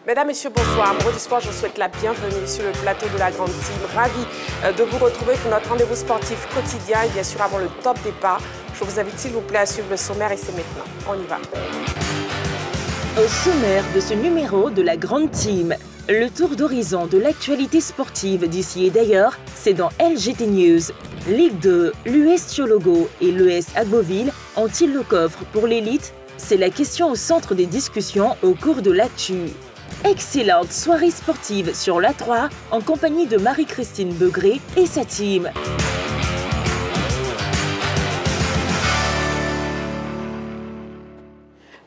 Mesdames, Messieurs, bonsoir. Amoureux du sport, je vous souhaite la bienvenue sur le plateau de la Grande Team. Ravi de vous retrouver pour notre rendez-vous sportif quotidien et bien sûr avant le top départ. Je vous invite s'il vous plaît à suivre le sommaire et c'est maintenant. On y va. Au sommaire de ce numéro de la Grande Team, le tour d'horizon de l'actualité sportive d'ici et d'ailleurs, c'est dans LGT News. Ligue 2, l'US Thiologo et l'ES Agboville ont-ils le coffre pour l'élite? C'est la question au centre des discussions au cours de l'actu. Excellente soirée sportive sur l'A3 en compagnie de Marie-Christine Begré et sa team.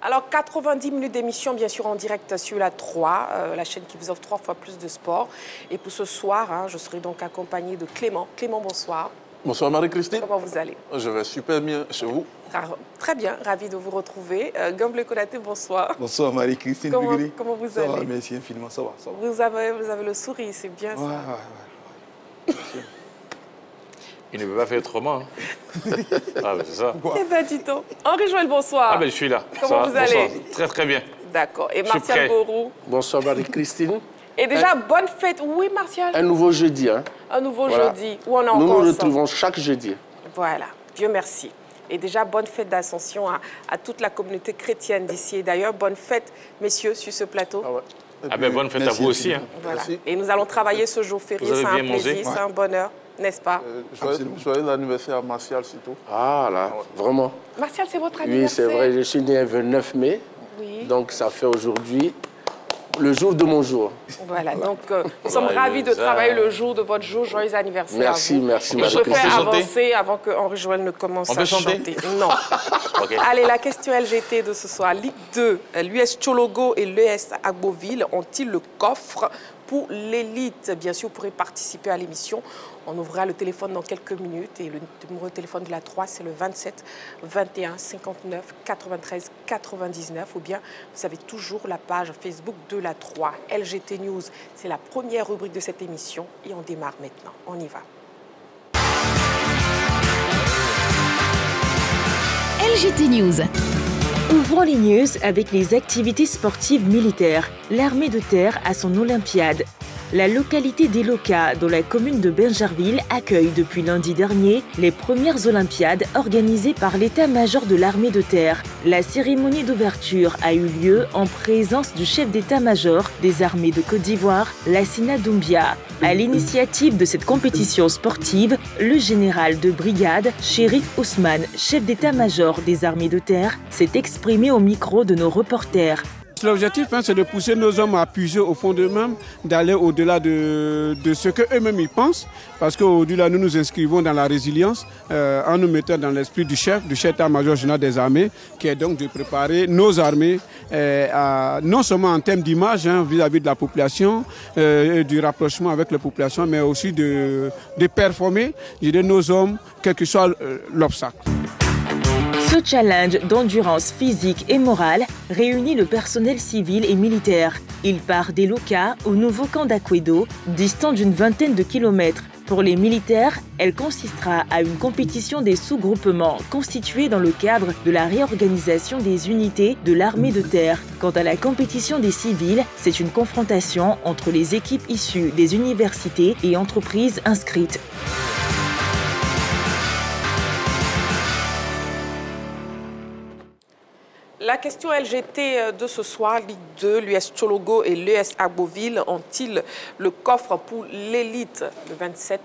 Alors, 90 minutes d'émission, bien sûr, en direct sur la 3, la chaîne qui vous offre 3 fois plus de sport. Et pour ce soir, je serai donc accompagnée de Clément. Clément, bonsoir. Bonsoir Marie-Christine. Comment vous allez? Je vais super bien chez vous. Très bien, ravi de vous retrouver. Gamble Konaté, bonsoir. Bonsoir Marie-Christine. Comment vous allez? Ça va, merci infiniment, ça va. Vous avez le sourire, c'est bien ça. Ouais. Il ne peut pas faire autrement. Ah, ben c'est ça. Eh bien, dis-donc. Henri Joël, bonsoir. Ah, ben je suis là. Comment vous allez? Bonsoir. Très, très bien. D'accord. Et Martial Borou? Bonsoir Marie-Christine. Et déjà, bonne fête. Oui, Martial? Un nouveau jeudi. Un nouveau voilà. jeudi. Où on est encore Nous nous ensemble. retrouvons chaque jeudi. Voilà. Dieu merci. Et déjà, bonne fête d'Ascension à toute la communauté chrétienne d'ici. Et d'ailleurs, bonne fête, messieurs, sur ce plateau. Ah ouais. Ah ben bonne fête à vous aussi. Voilà. Merci. Et nous allons travailler ce jour férié. C'est un plaisir, c'est un bonheur, n'est-ce pas? Joyeux anniversaire à Martial surtout. Ah là, vraiment. Martial, c'est votre Oui, anniversaire? c'est vrai, je suis né le 29 mai. Oui. Donc ça fait aujourd'hui le jour de mon jour. Voilà, donc nous sommes ravis de travailler le jour de votre jour. Joyeux anniversaire. Merci, à vous. merci. Je préfère chanter avancer avant que Henri Joël ne commence On peut à chanter chanter. Non. Okay. Allez, la question LGT de ce soir. Ligue 2, l'US Thiologo et l'ES Agboville ont-ils le coffre pour l'élite? Bien sûr, vous pourrez participer à l'émission. On ouvrira le téléphone dans quelques minutes et le numéro de téléphone de la 3, c'est le 27 21 59 93 99 ou bien vous avez toujours la page Facebook de la 3. LGT News, c'est la première rubrique de cette émission et on démarre maintenant. On y va. LGT News. Ouvrons les news avec les activités sportives militaires. L'armée de terre a son Olympiade. La localité d'Eloka, dans la commune de Bingerville, accueille depuis lundi dernier les premières Olympiades organisées par l'état-major de l'armée de terre. La cérémonie d'ouverture a eu lieu en présence du chef d'état-major des armées de Côte d'Ivoire, Lassina Doumbia. À l'initiative de cette compétition sportive, le général de brigade, Chérif Ousmane, chef d'état-major des armées de terre, s'est exprimé au micro de nos reporters. L'objectif, c'est de pousser nos hommes à puiser au fond d'eux-mêmes, d'aller au-delà de ce qu'eux-mêmes ils pensent, parce qu'au-delà, nous nous inscrivons dans la résilience en nous mettant dans l'esprit du chef d'état-major général des armées, qui est donc de préparer nos armées, non seulement en termes d'image vis-à-vis de la population, du rapprochement avec la population, mais aussi de performer nos hommes, quel que soit l'obstacle. Ce challenge d'endurance physique et morale réunit le personnel civil et militaire. Il part d'Eloka au nouveau camp d'Akwedo, distant d'une vingtaine de kilomètres. Pour les militaires, elle consistera à une compétition des sous-groupements constitués dans le cadre de la réorganisation des unités de l'armée de terre. Quant à la compétition des civils, c'est une confrontation entre les équipes issues des universités et entreprises inscrites. La question LGT de ce soir, Ligue 2, l'US Thiologo et l'ES Agboville ont-ils le coffre pour l'élite? Le 27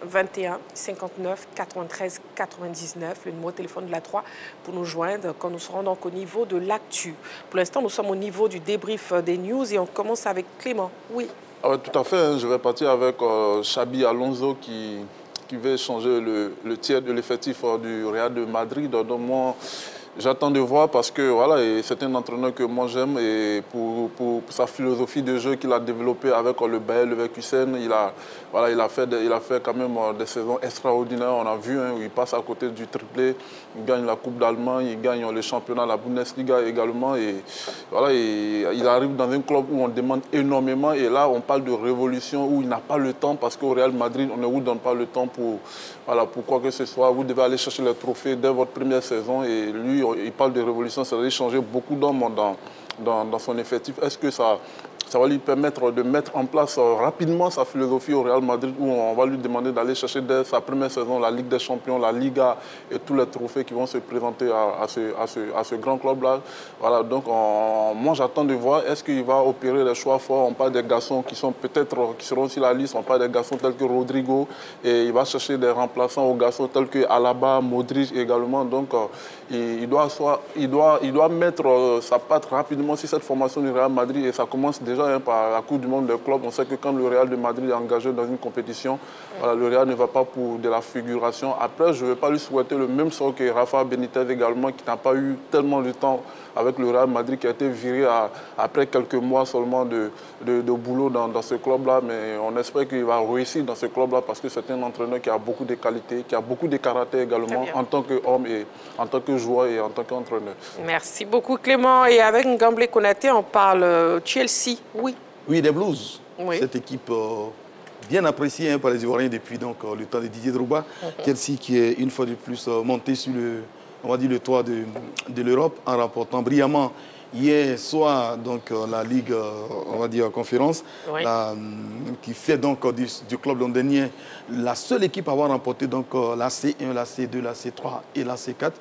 21 59 93 99, le numéro de téléphone de la 3 pour nous joindre quand nous serons donc au niveau de l'actu. Pour l'instant, nous sommes au niveau du débrief des news et on commence avec Clément. Oui. Ah ouais, tout à fait, je vais partir avec Xabi Alonso qui veut changer le tiers de l'effectif du Real de Madrid. Donc moi, j'attends de voir parce que voilà, c'est un entraîneur que moi j'aime et pour sa philosophie de jeu qu'il a développée avec le Bayer Leverkusen, il a fait quand même des saisons extraordinaires. On a vu où il passe à côté du triplé, il gagne la Coupe d'Allemagne, il gagne le championnat, la Bundesliga également. Et voilà, il arrive dans un club où on demande énormément et là on parle de révolution où il n'a pas le temps parce qu'au Real Madrid on ne vous donne pas le temps pour quoi que ce soit. Vous devez aller chercher les trophées dès votre première saison et lui il parle de révolution, ça veut dire changer beaucoup d'hommes dans son effectif. Est-ce que ça ça va lui permettre de mettre en place rapidement sa philosophie au Real Madrid, où on va lui demander d'aller chercher dès sa première saison la Ligue des Champions, la Liga et tous les trophées qui vont se présenter à ce grand club-là. Voilà, donc moi j'attends de voir, est-ce qu'il va opérer des choix forts. On parle des garçons qui sont peut-être, qui seront sur la liste, on parle des garçons tels que Rodrigo, et il va chercher des remplaçants aux garçons tels que Alaba, Modric également. Donc il doit mettre sa patte rapidement sur cette formation du Real Madrid, et ça commence déjà par la Coupe du Monde des clubs. On sait que quand le Real de Madrid est engagé dans une compétition, voilà, le Real ne va pas pour de la figuration. Après, je ne vais pas lui souhaiter le même sort que Rafa Benitez également, qui n'a pas eu tellement de temps avec le Real Madrid, qui a été viré après quelques mois seulement de boulot dans ce club-là. Mais on espère qu'il va réussir dans ce club-là, parce que c'est un entraîneur qui a beaucoup de qualités, qui a beaucoup de caractère également, en tant qu'homme et en tant que joueur et en tant qu'entraîneur. Merci beaucoup Clément. Et avec Ngamble Konaté, on parle Chelsea. Oui. Oui, des Blues. Oui. Cette équipe bien appréciée par les Ivoiriens depuis le temps de Didier Drogba. Chelsea qui est une fois de plus monté sur le toit de l'Europe en remportant brillamment hier soir la Ligue conférence, oui. Qui fait du club londonien la seule équipe à avoir remporté la C1, la C2, la C3 et la C4.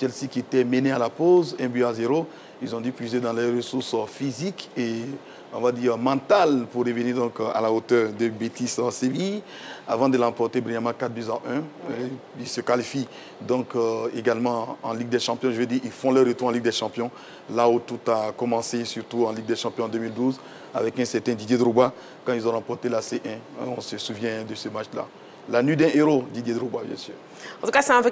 Chelsea qui était mené à la pause, 1-0. Ils ont dû puiser dans les ressources physiques et mentales pour revenir à la hauteur de Betis en Séville avant de l'emporter brillamment 4-1. Ils se qualifient également en Ligue des Champions. Je veux dire, ils font leur retour en Ligue des Champions, là où tout a commencé, surtout en Ligue des Champions en 2012, avec un certain Didier Drogba, quand ils ont remporté la C1. On se souvient de ce match-là. La nuit d'un héros, Didier Drogba, bien sûr. En tout cas, c'est un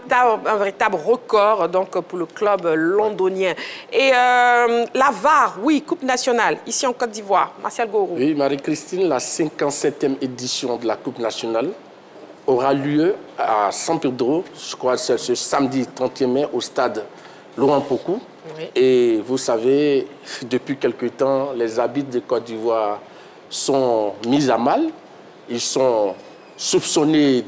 véritable record pour le club londonien. Et la VAR, oui, Coupe nationale, ici en Côte d'Ivoire. Martial Gourou. Oui, Marie-Christine, la 57e édition de la Coupe nationale aura lieu à San Pedro, je crois que c'est ce samedi 31 mai, au stade Laurent Pokou. Oui. Et vous savez, depuis quelque temps, les arbitres de Côte d'Ivoire sont mis à mal. Ils sont soupçonnés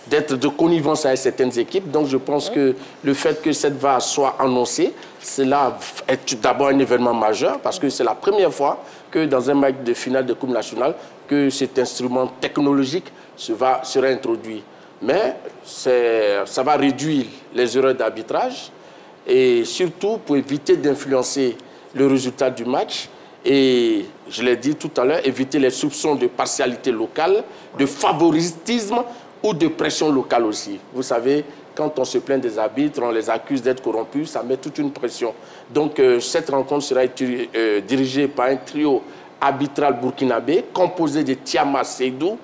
d'être de connivence avec certaines équipes. Donc je pense que le fait que cette VAR soit annoncée, cela est d'abord un événement majeur, parce que c'est la première fois que dans un match de finale de Coupe nationale, que cet instrument technologique sera introduit. Mais ça va réduire les erreurs d'arbitrage, et surtout pour éviter d'influencer le résultat du match. Et je l'ai dit tout à l'heure, éviter les soupçons de partialité locale, de favoritisme ou de pression locale aussi. Vous savez, quand on se plaint des arbitres, on les accuse d'être corrompus, ça met toute une pression. Donc cette rencontre sera dirigée par un trio arbitral burkinabé composé de Tiama Seydou,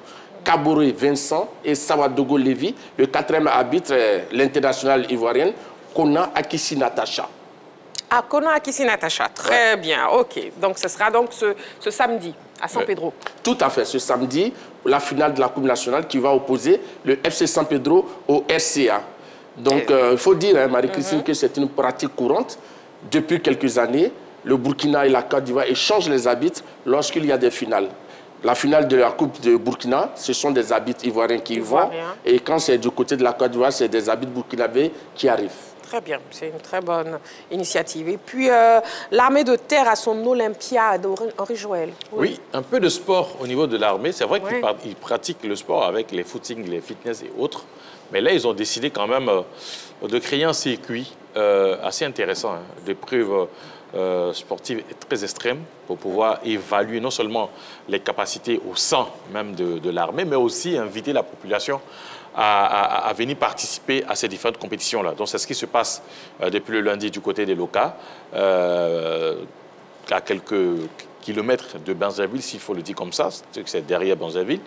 Kaboré Vincent et Sawadogo Lévy. Le quatrième arbitre est l'internationale ivoirienne Kona Akissi Natacha. Ah, Kona Akissi Natacha, très bien, ok. Donc ce sera donc ce samedi à San Pedro. Tout à fait, ce samedi, la finale de la Coupe nationale qui va opposer le FC San Pedro au RCA. Donc il faut dire, Marie-Christine, que c'est une pratique courante. Depuis quelques années, le Burkina et la Côte d'Ivoire échangent les arbitres lorsqu'il y a des finales. La finale de la Coupe de Burkina, ce sont des arbitres ivoiriens qui y vont. Et quand c'est du côté de la Côte d'Ivoire, c'est des arbitres burkinabés qui arrivent. Très bien, c'est une très bonne initiative. Et puis, l'armée de terre a son Olympiade, Henri Joël. Oui, un peu de sport au niveau de l'armée. C'est vrai qu'ils pratiquent le sport avec les footings, les fitness et autres. Mais là, ils ont décidé quand même de créer un circuit assez intéressant, d'épreuves sportives très extrêmes pour pouvoir évaluer non seulement les capacités au sein même de l'armée, mais aussi inviter la population à venir participer à ces différentes compétitions-là. Donc, c'est ce qui se passe depuis le lundi du côté des Loka, à quelques kilomètres de Benzaville, s'il faut le dire comme ça, c'est derrière Benzaville.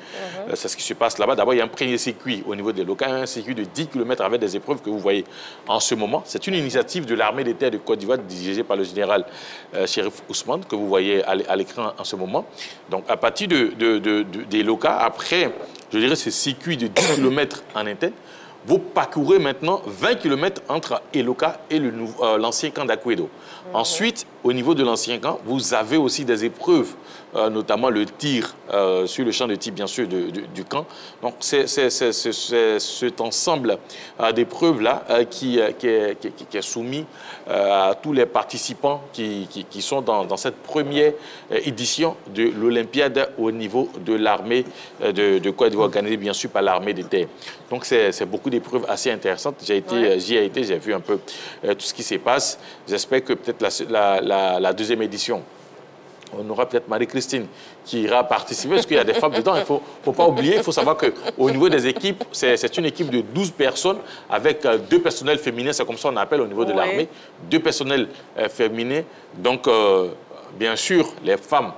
C'est ce qui se passe là-bas. D'abord, il y a un premier circuit au niveau des Loka, un circuit de 10 km avec des épreuves que vous voyez en ce moment. C'est une initiative de l'armée des terres de Côte d'Ivoire dirigée par le général Chérif Ousmane, que vous voyez à l'écran en ce moment. Donc, à partir des Loka, après, je dirais, ce circuit de 10 km en interne, vous parcourez maintenant 20 km entre Eloka et l'ancien camp d'Akwedo. Ensuite, au niveau de l'ancien camp, vous avez aussi des épreuves, notamment le tir sur le champ de tir, bien sûr, du camp. Donc, c'est cet ensemble d'épreuves-là qui est soumis à tous les participants qui sont dans cette première édition de l'Olympiade au niveau de l'armée de Côte d'Ivoire, organisée bien sûr par l'armée des terres. Donc, c'est beaucoup d'épreuves assez intéressantes. J'y ai été, j'ai vu un peu tout ce qui se passe. J'espère que peut-être la deuxième édition, on aura peut-être Marie-Christine qui ira participer, parce qu'il y a des femmes dedans. Il ne faut pas oublier, il faut savoir qu'au niveau des équipes, c'est une équipe de 12 personnes avec 2 personnels féminins, c'est comme ça qu'on appelle au niveau de l'armée, 2 personnels féminins. Donc, bien sûr, les femmes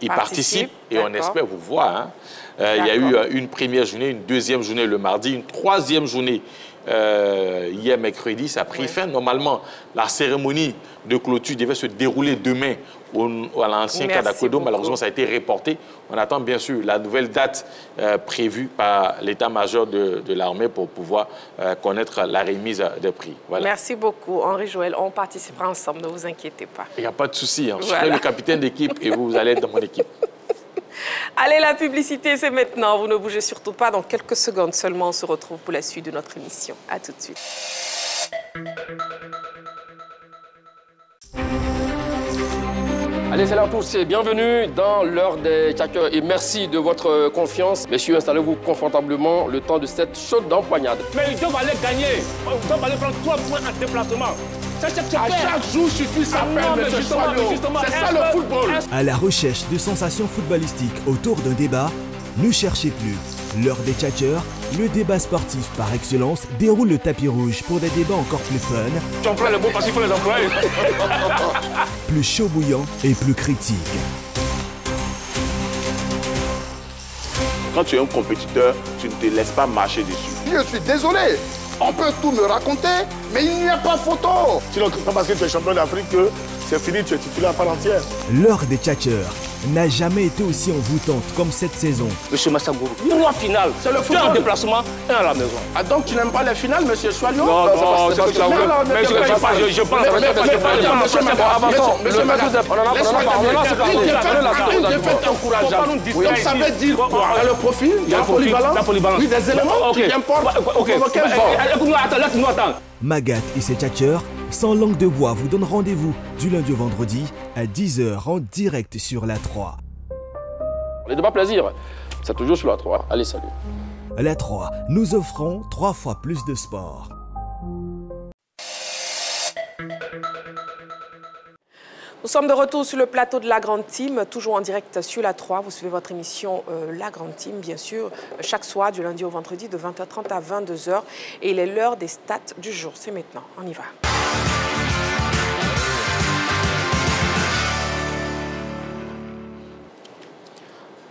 y participent et on espère vous voir. Hein. Il y a eu une première journée, une deuxième journée le mardi, une troisième journée hier mercredi. Ça a pris fin. Normalement, la cérémonie de clôture devait se dérouler demain à l'ancien cadre d'Akodo. Malheureusement, ça a été reporté. On attend bien sûr la nouvelle date prévue par l'état-major de l'armée pour pouvoir connaître la remise des prix. Voilà. Merci beaucoup, Henri Joël. On participera ensemble, ne vous inquiétez pas. Il n'y a pas de souci. Hein. Je serai le capitaine d'équipe et vous allez être dans mon équipe. Allez, la publicité, c'est maintenant. Vous ne bougez surtout pas. Dans quelques secondes seulement, on se retrouve pour la suite de notre émission. À tout de suite. Allez, salut à tous et bienvenue dans l'heure des tchatcheurs. Et merci de votre confiance. Messieurs, installez-vous confortablement le temps de cette chaude empoignade. Mais ils doivent aller gagner. Ils doivent aller prendre 3 points en déplacement. À chaque jour suffit sa peine, monsieur Choileau. C'est ça le football. À la recherche de sensations footballistiques autour d'un débat, ne cherchez plus. L'heure des tchatcheurs, le débat sportif par excellence, déroule le tapis rouge pour des débats encore plus fun. Tu emploies le mot parce qu'il faut les employer. Plus chaud bouillant et plus critique. Quand tu es un compétiteur, tu ne te laisses pas marcher dessus. Je suis désolé. On peut tout me raconter, mais il n'y a pas photo. Sinon, parce que tu es champion d'Afrique, c'est fini, tu es titulaire à part entière. L'heure des tchatcheurs n'a jamais été aussi envoûtante comme cette saison. Monsieur Massagourou, le roi final, c'est le football en déplacement et à la maison. Ah donc tu n'aimes pas les finales, monsieur Choileau? Non, c'est pas ça. Mais je pense donc ça veut dire quoi? Il y a le profil, il y a la polyvalence, oui, des éléments qui importent. Laisse-moi attendre. Magat et ses tchatcheurs, sans langue de bois, vous donnent rendez-vous du lundi au vendredi à 10h en direct sur la 3. Les débats plaisir, c'est toujours sur la 3. Allez, salut. La 3, nous offrons 3 fois plus de sport. Nous sommes de retour sur le plateau de La Grande Team, toujours en direct sur la 3. Vous suivez votre émission La Grande Team, bien sûr, chaque soir, du lundi au vendredi, de 20h30 à 22h. Et il est l'heure des stats du jour. C'est maintenant. On y va.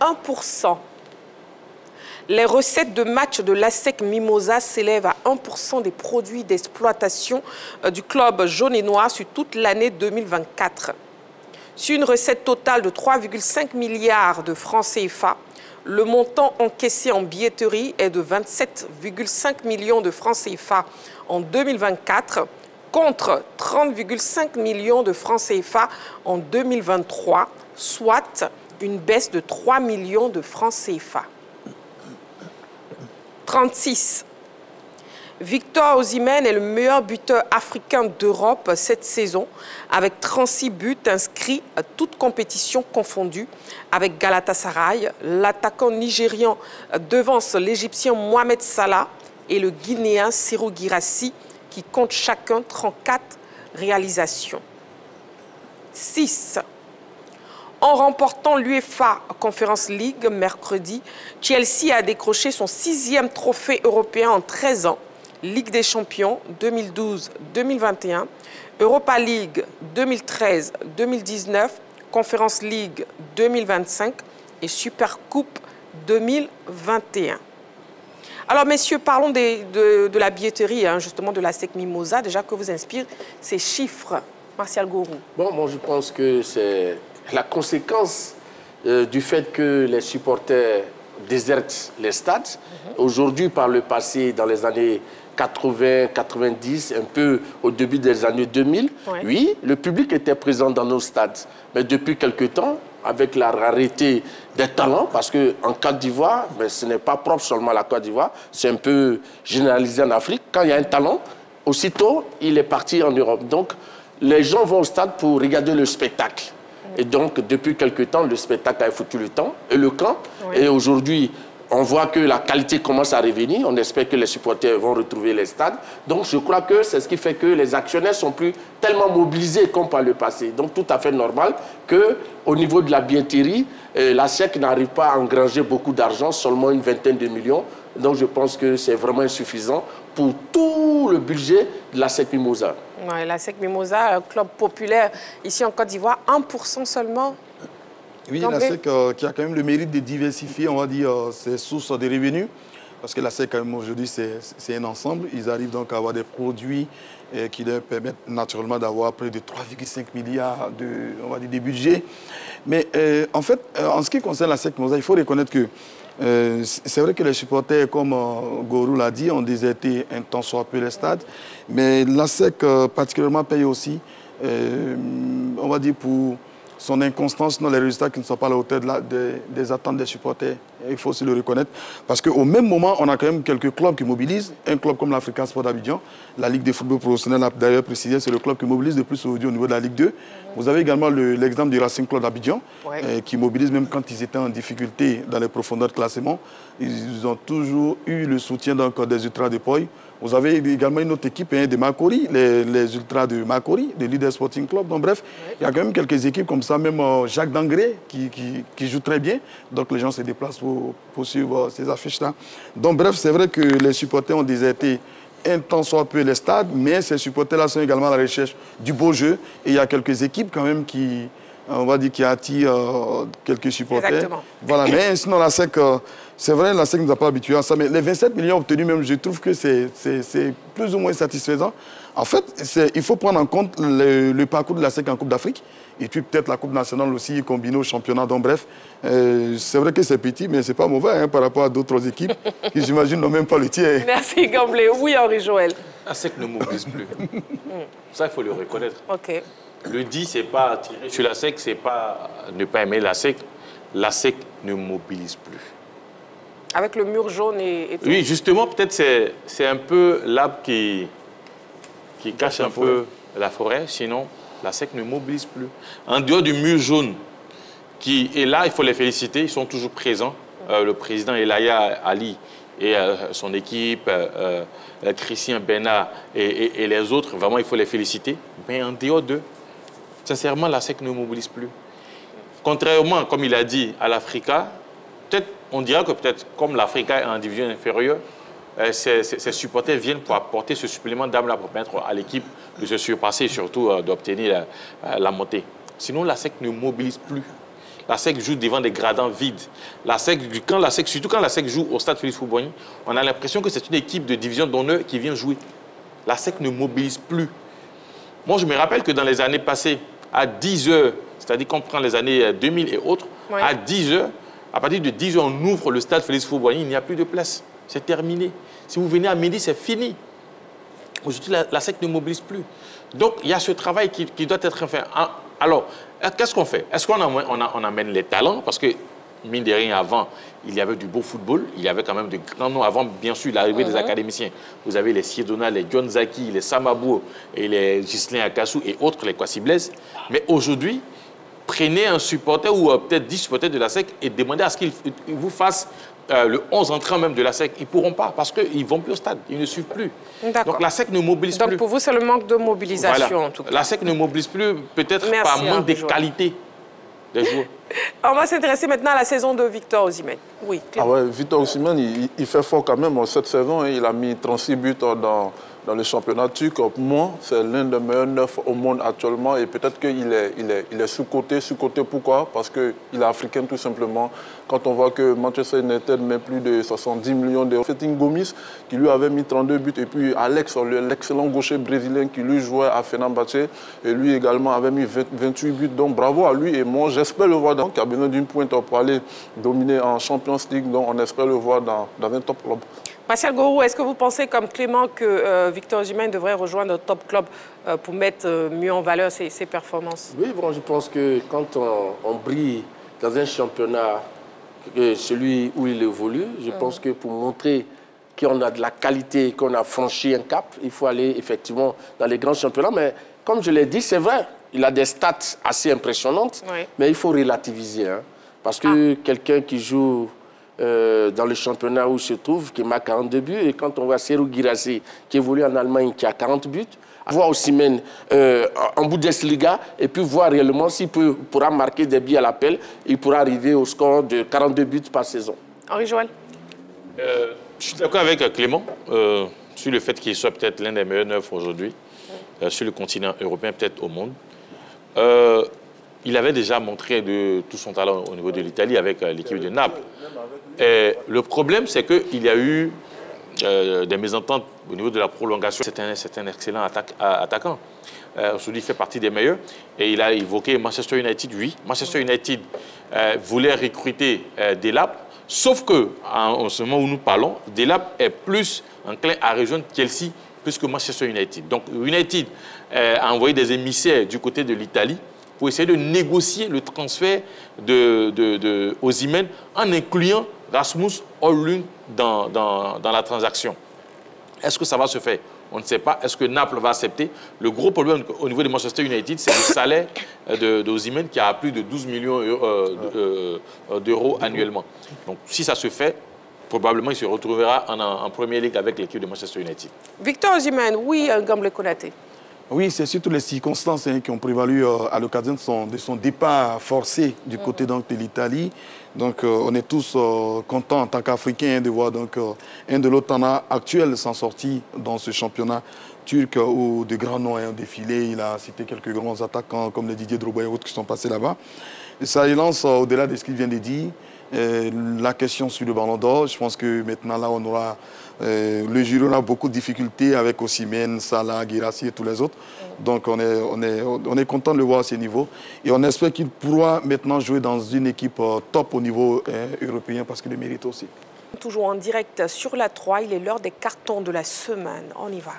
« 1%. Les recettes de match de l'ASEC Mimosa s'élèvent à 1% des produits d'exploitation du club jaune et noir sur toute l'année 2024. Sur une recette totale de 3,5 milliards de francs CFA, le montant encaissé en billetterie est de 27,5 millions de francs CFA en 2024 contre 30,5 millions de francs CFA en 2023, soit une baisse de 3 millions de francs CFA. 36. Victor Osimhen est le meilleur buteur africain d'Europe cette saison, avec 36 buts inscrits à toutes compétitions confondues. Avec Galatasaray, l'attaquant nigérian devance l'Égyptien Mohamed Salah et le Guinéen Serhou Guirassy, qui comptent chacun 34 réalisations. 6. En remportant l'UEFA Conference League mercredi, Chelsea a décroché son 6e trophée européen en 13 ans. Ligue des Champions 2012-2021, Europa League 2013-2019, Conference League 2025 et Super Coupe 2021. Alors, messieurs, parlons de la billetterie, hein, justement, de l'ASEC Mimosa. Déjà, que vous inspirent ces chiffres, Martial Gourou? Bon, moi, je pense que c'est la conséquence du fait que les supporters désertent les stades. Aujourd'hui, par le passé, dans les années 80, 90, un peu au début des années 2000, oui, le public était présent dans nos stades. Mais depuis quelque temps, avec la rareté des talents, parce qu'en Côte d'Ivoire, ce n'est pas propre seulement à la Côte d'Ivoire, c'est un peu généralisé en Afrique. Quand il y a un talent, aussitôt, il est parti en Europe. Donc, les gens vont au stade pour regarder le spectacle. Et donc, depuis quelque temps, le spectacle a foutu le temps et le camp. Oui. Et aujourd'hui, on voit que la qualité commence à revenir. On espère que les supporters vont retrouver les stades. Donc, je crois que c'est ce qui fait que les actionnaires sont plus tellement mobilisés comme par le passé. Donc, tout à fait normal qu'au niveau de la billetterie, la SEC n'arrive pas à engranger beaucoup d'argent, seulement une vingtaine de millions. Donc, je pense que c'est vraiment insuffisant pour tout le budget de la SEC Mimosa. Ouais, la SEC Mimosa, club populaire ici en Côte d'Ivoire, 1% seulement. Oui, la SEC qui a quand même le mérite de diversifier, on va dire, ses sources de revenus. Parce que la SEC, quand même, aujourd'hui, c'est un ensemble. Ils arrivent donc à avoir des produits qui leur permettent naturellement d'avoir près de 3,5 milliards de budget. Mais en fait, en ce qui concerne la SEC Mimosa, il faut reconnaître que c'est vrai que les supporters, comme Gorou l'a dit, ont déserté un temps soit peu les stades. Mais la SEC particulièrement paye aussi, on va dire, pour son inconstance dans les résultats qui ne sont pas à la hauteur des attentes des supporters. Il faut aussi le reconnaître. Parce qu'au même moment, on a quand même quelques clubs qui mobilisent. Un club comme l'Africa Sport d'Abidjan, la Ligue de football professionnel a d'ailleurs précisé, c'est le club qui mobilise le plus aujourd'hui au niveau de la Ligue 2. Vous avez également l'exemple du Racing Club d'Abidjan, qui mobilise même quand ils étaient en difficulté dans les profondeurs de classement. Ils ont toujours eu le soutien des Ultras de Poy. Vous avez également une autre équipe de Makori, les Ultras de Makori, le Leader Sporting Club. Donc bref, il y a quand même quelques équipes comme ça, même Jacques Dangré qui joue très bien. Donc les gens se déplacent pour suivre ces affiches-là. Donc bref, c'est vrai que les supporters ont déserté un temps soit peu les stades, mais ces supporters-là sont également à la recherche du beau jeu. Et il y a quelques équipes quand même qui, on va dire, qui attirent quelques supporters. Exactement. Voilà, mais sinon la SEC, c'est vrai, la SEC ne nous a pas habitués à ça, mais les 27 millions obtenus même, je trouve que c'est plus ou moins satisfaisant. En fait, il faut prendre en compte le parcours de la SEC en Coupe d'Afrique, et puis peut-être la Coupe nationale aussi, combinée au championnat. Donc bref, c'est vrai que c'est petit, mais c'est pas mauvais par rapport à d'autres équipes qui, j'imagine, n'ont même pas le tiers. Merci Gamblé. Oui, Henri-Joël. La SEC ne mobilise plus. Ça, il faut le reconnaître. OK. Le dit, c'est pas tirer sur la SEC, c'est pas ne pas aimer la SEC. La SEC ne mobilise plus. Avec le mur jaune et tout. Oui, justement, peut-être c'est un peu l'arbre qui cache un peu la forêt. Sinon, la SEC ne mobilise plus. En dehors du mur jaune, qui est là, il faut les féliciter. Ils sont toujours présents. Le président Elaya Ali et son équipe, Christian Bernard et les autres, vraiment, il faut les féliciter. Mais en dehors d'eux, sincèrement, la SEC ne mobilise plus. Contrairement, comme il a dit, à l'Africa, peut-être, on dira que peut-être, comme l'Africa est en division inférieure, ces supporters viennent pour apporter ce supplément d'âme-là pour permettre à l'équipe de se surpasser et surtout d'obtenir la montée. Sinon, la SEC ne mobilise plus. La SEC joue devant des gradins vides. Surtout quand la SEC joue au stade Félix Houphouët-Boigny, on a l'impression que c'est une équipe de division d'honneur qui vient jouer. La SEC ne mobilise plus. Moi, je me rappelle que dans les années passées, à 10 heures, c'est-à-dire qu'on prend les années 2000 et autres, à 10 heures, à partir de 10 heures, on ouvre le stade Félix Houphouët-Boigny, il n'y a plus de place. C'est terminé. Si vous venez à midi, c'est fini. Aujourd'hui, la SEC ne mobilise plus. Donc, il y a ce travail qui doit être fait. Alors, qu'est-ce qu'on fait? Est-ce qu'on amène les talents? Parce que, mine de rien, avant, il y avait du beau football. Il y avait quand même de grands noms. Avant, bien sûr, l'arrivée des académiciens. Vous avez les Siedona, les John Zaki, les Samabou et les Ghislain Akassou et autres, les Kwasi Blaise. Mais aujourd'hui, prenez un supporter ou peut-être 10 supporters de la SEC et demandez à ce qu'ils vous fassent le 11 entrant même de la SEC. Ils ne pourront pas parce qu'ils ne vont plus au stade. Ils ne suivent plus. Donc la SEC ne mobilise plus. Donc pour vous, c'est le manque de mobilisation, voilà. En tout cas. La SEC ne mobilise plus, peut-être par manque de qualité des joueurs. On va s'intéresser maintenant à la saison de Victor Osimhen. Oui, ah ouais, Victor Osimhen, il fait fort quand même. Cette saison, il a mis 36 buts dans le championnat turc. Pour moi, c'est l'un des meilleurs neufs au monde actuellement. Et peut-être qu'il est sous-coté. Sous-coté pourquoi? Parce qu'il est africain tout simplement. Quand on voit que Manchester United met plus de 70 millions d'euros. C'est Gomis qui lui avait mis 32 buts. Et puis Alex, l'excellent gaucher brésilien qui lui jouait à Fenerbahçe. Et lui également avait mis 28 buts. Donc bravo à lui. Et moi, j'espère le voir qui a besoin d'une pointe pour aller dominer en Champions League. Donc on espère le voir dans un top club. Pascal Gorou, est-ce que vous pensez comme Clément que Victor Osimhen devrait rejoindre un top club pour mettre mieux en valeur ses performances? Oui, bon, je pense que quand on brille dans un championnat, celui où il évolue, je pense que pour montrer qu'on a de la qualité, qu'on a franchi un cap, il faut aller effectivement dans les grands championnats. Mais comme je l'ai dit, c'est vrai, il a des stats assez impressionnantes, mais il faut relativiser. Hein, parce que quelqu'un qui joue dans le championnat où il se trouve, qui marque 42 buts, et quand on voit Serhou Guirassy, qui évolue en Allemagne, qui a 40 buts, voir Osimhen en Bundesliga, et puis voir réellement s'il pourra marquer des buts à l'appel, il pourra arriver au score de 42 buts par saison. Henri Joël. Je suis d'accord avec Clément sur le fait qu'il soit peut-être l'un des meilleurs neufs aujourd'hui, sur le continent européen, peut-être au monde. Il avait déjà montré tout son talent au niveau de l'Italie avec l'équipe de Naples. Et le problème, c'est qu'il y a eu des mésententes au niveau de la prolongation. C'est un excellent attaquant. Aujourd'hui, il fait partie des meilleurs. Et il a évoqué Manchester United, oui. Manchester United voulait recruter Delap. Sauf qu'en ce moment où nous parlons, Delap est plus enclin à rejoindre Chelsea plus que Manchester United. Donc United a envoyé des émissaires du côté de l'Italie pour essayer de négocier le transfert de Osimhen en incluant Rasmus Højlund dans la transaction. Est-ce que ça va se faire? On ne sait pas. Est-ce que Naples va accepter? Le gros problème au niveau de Manchester United, c'est le salaire d'Osimhen qui a plus de 12 millions d'euros annuellement. Donc, si ça se fait, probablement, il se retrouvera en Premier League avec l'équipe de Manchester United. Victor Osimhen, oui, Gamble Konaté. Oui, c'est surtout les circonstances qui ont prévalu à l'occasion de son départ forcé du côté donc, de l'Italie. Donc, on est tous contents en tant qu'Africains de voir donc, un de l'OTAN actuel s'en sortir dans ce championnat turc où de grands noms ont défilé. Il a cité quelques grands attaquants comme les Didier Drogba et autres qui sont passés là-bas. Ça lance au-delà de ce qu'il vient de dire. La question sur le Ballon d'Or, je pense que maintenant là, on aura... le jury a beaucoup de difficultés avec Osimhen, Salah, Guirassy et tous les autres. Donc on est content de le voir à ce niveau. Et on espère qu'il pourra maintenant jouer dans une équipe top au niveau européen parce qu'il le mérite aussi. Toujours en direct sur la 3, il est l'heure des cartons de la semaine. On y va.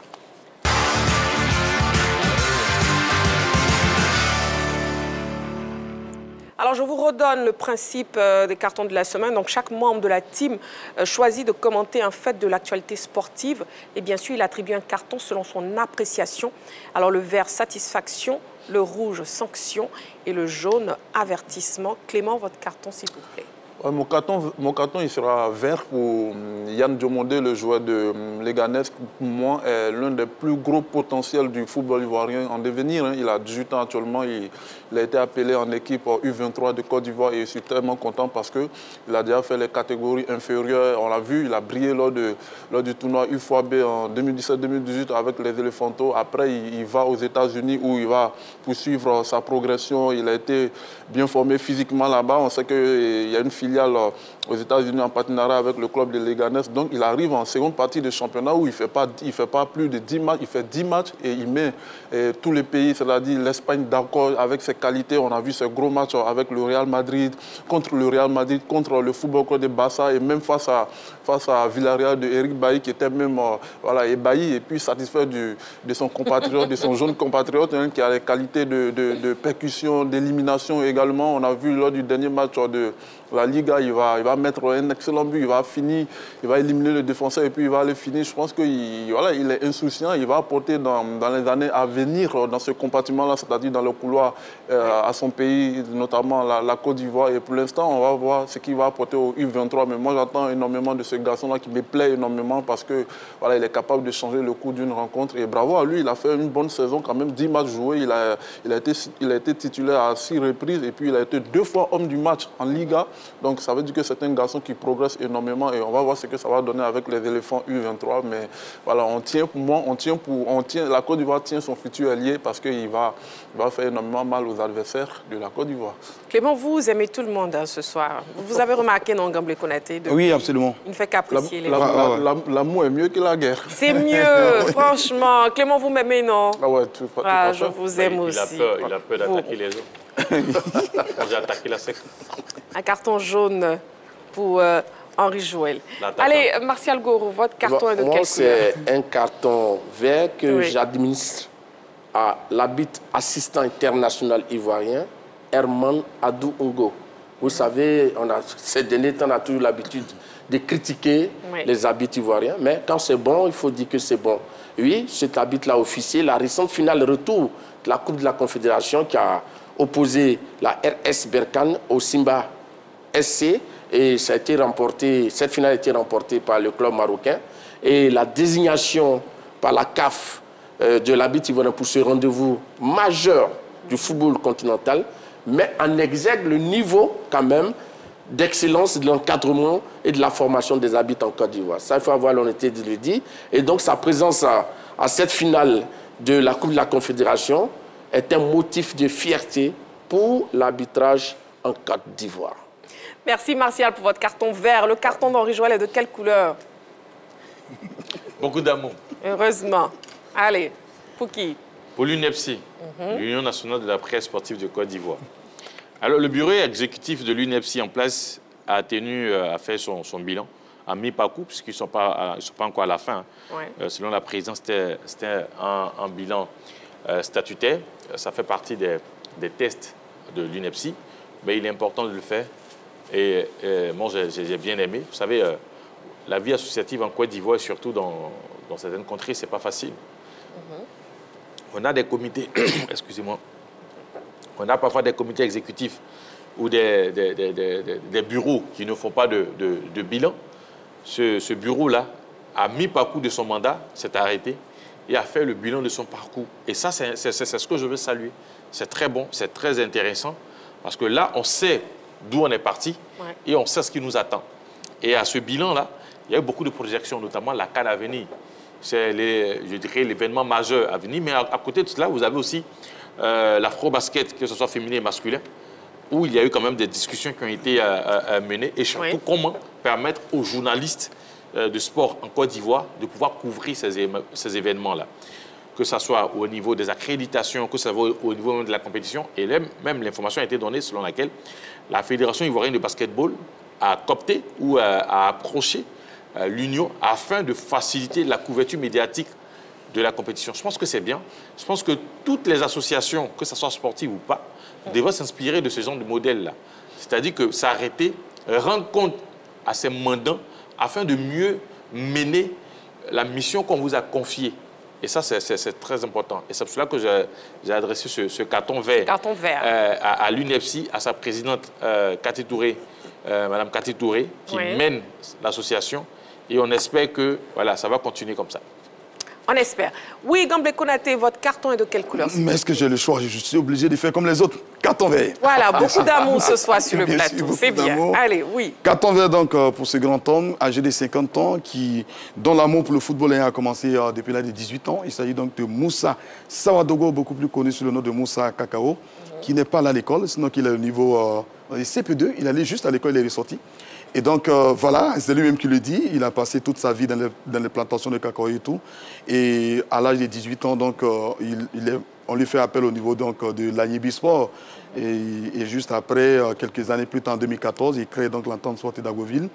Alors, je vous redonne le principe des cartons de la semaine. Donc, chaque membre de la team choisit de commenter un fait de l'actualité sportive. Et bien sûr, il attribue un carton selon son appréciation. Alors, le vert, satisfaction. Le rouge, sanction. Et le jaune, avertissement. Clément, votre carton, s'il vous plaît. Mon carton, il sera vert pour Yann Diomondé, le joueur de Leganés. Pour moi, est l'un des plus gros potentiels du football ivoirien en devenir. Il a 18 ans actuellement. Il a été appelé en équipe U23 de Côte d'Ivoire et je suis tellement content parce qu'il a déjà fait les catégories inférieures. On l'a vu, il a brillé lors du tournoi UFOAB en 2017-2018 avec les Éléphantos. Après, il va aux États-Unis où il va poursuivre sa progression. Il a été bien formé physiquement là-bas. On sait qu'il y a une filiale aux États-Unis en partenariat avec le club de Leganés. Donc, il arrive en seconde partie du championnat où il ne fait pas plus de 10 matchs. Il fait 10 matchs et il met tous les pays, c'est-à-dire l'Espagne d'accord avec ses qualités. On a vu ce gros match avec le Real Madrid, contre le Football Club de Barça et même face à Villarreal de Eric Bailly qui était même ébahi et puis satisfait de son compatriote, de son jeune compatriote qui a les qualités de percussion, d'élimination également. On a vu lors du dernier match de la Liga, il va mettre un excellent but, il va éliminer le défenseur et puis il va aller finir. Je pense qu'il est insouciant, il va apporter dans les années à venir dans ce compartiment-là, c'est-à-dire dans le couloir à son pays, notamment la Côte d'Ivoire. Et pour l'instant, on va voir ce qu'il va apporter au U23. Mais moi, j'attends énormément de ce garçon-là qui me plaît énormément parce que il est capable de changer le cours d'une rencontre. Et bravo à lui, il a fait une bonne saison quand même, 10 matchs joués. Il a été titulaire à 6 reprises et puis il a été 2 fois homme du match en Liga. Donc ça veut dire que c'est un garçon qui progresse énormément et on va voir ce que ça va donner avec les éléphants U23. Mais voilà, la Côte d'Ivoire tient son futur allié parce qu'il va faire énormément mal aux adversaires de la Côte d'Ivoire. Clément, vous aimez tout le monde ce soir. Vous avez remarqué, non, Gamble Konaté? Oui, absolument. Il ne fait qu'apprécier les gens. L'amour est mieux que la guerre. C'est mieux, franchement. Clément, vous m'aimez, non? Ah ouais, je vous aime aussi. Il a peur d'attaquer les autres. J'ai attaqué la secte. Un carton jaune pour Henri Joël. Allez, Martial Goro, votre carton est de quelle couleur? C'est un carton vert que j'administre à l'arbitre assistant international ivoirien, Herman Adou Ngo. Vous savez, ces derniers temps, on a toujours l'habitude de critiquer les arbitres ivoiriens, mais quand c'est bon, il faut dire que c'est bon. Oui, cet arbitre-là officié, la récente finale retour de la Coupe de la Confédération qui a opposé la RS Berkane au Simba SC, et ça a été remporté, cette finale a été remportée par le club marocain, et la désignation par la CAF de l'arbitre ivoirien pour ce rendez-vous majeur du football continental met en exergue le niveau quand même d'excellence de l'encadrement et de la formation des arbitres en Côte d'Ivoire. Ça, il faut avoir l'honnêteté de le dire. Et donc, sa présence à cette finale de la Coupe de la Confédération est un motif de fierté pour l'arbitrage en Côte d'Ivoire. Merci, Martial, pour votre carton vert. Le carton d'Henri Joël est de quelle couleur? Beaucoup d'amour. Heureusement. Allez, pour qui? Pour l'UNEPSI, l'Union nationale de la presse sportive de Côte d'Ivoire. Alors, le bureau exécutif de l'UNEPSI en place a fait son bilan à mi-parcours, puisqu'ils ne sont pas encore à la fin. Selon la présidence, c'était un bilan statutaire. Ça fait partie des tests de l'UNEPSI, mais il est important de le faire. Et moi, j'ai bien aimé. Vous savez, la vie associative en Côte d'Ivoire, surtout dans certaines contrées, ce n'est pas facile. On a des comités, excusez-moi, on a parfois des comités exécutifs ou des bureaux qui ne font pas de bilan. Ce bureau-là, à mi-parcours de son mandat, s'est arrêté et a fait le bilan de son parcours. Et ça, c'est ce que je veux saluer. C'est très bon, c'est très intéressant, parce que là, on sait d'où on est parti et on sait ce qui nous attend. Et à ce bilan-là, il y a eu beaucoup de projections, notamment la CAN à venir. C'est, je dirais, l'événement majeur à venir. Mais à côté de cela, vous avez aussi l'afro-basket, que ce soit féminin et masculin, où il y a eu quand même des discussions qui ont été menées. Et surtout, comment permettre aux journalistes de sport en Côte d'Ivoire de pouvoir couvrir ces événements-là. Que ce soit au niveau des accréditations, que ce soit au niveau de la compétition. Et même l'information a été donnée selon laquelle la Fédération ivoirienne de basketball a coopté ou a approché l'Union afin de faciliter la couverture médiatique de la compétition. Je pense que c'est bien. Je pense que toutes les associations, que ce soit sportives ou pas, devraient s'inspirer de ce genre de modèle-là. C'est-à-dire que s'arrêter, rendre compte à ces mandants afin de mieux mener la mission qu'on vous a confiée. Et ça, c'est très important. Et c'est pour cela que j'ai adressé ce carton vert, à l'UNEPSI, à sa présidente Cathy Touré, Madame Cathy Touré, qui mène l'association. Et on espère que voilà, ça va continuer comme ça. On espère. Oui, Gamble Konaté, votre carton est de quelle couleur? Mais est-ce que j'ai le choix? Je suis obligé de faire comme les autres. Carton vert. Voilà, beaucoup d'amour ce soir sur le plateau. C'est bien. Allez, oui. Carton vert, donc, pour ce grand homme, âgé de 50 ans, dont l'amour pour le football a commencé depuis l'âge de 18 ans. Il s'agit donc de Moussa Sawadogo, beaucoup plus connu sous le nom de Moussa Kakao, qui n'est pas là à l'école, sinon qu'il est au niveau CP2. Il allait juste à l'école, il est ressorti. Et donc, voilà, c'est lui-même qui le dit. Il a passé toute sa vie dans les plantations de cacao et tout. Et à l'âge de 18 ans, donc, on lui fait appel au niveau donc, de l'Agnibi Sport. Et juste après, quelques années plus tard, en 2014, il crée donc l'entente Sport d'Agoville.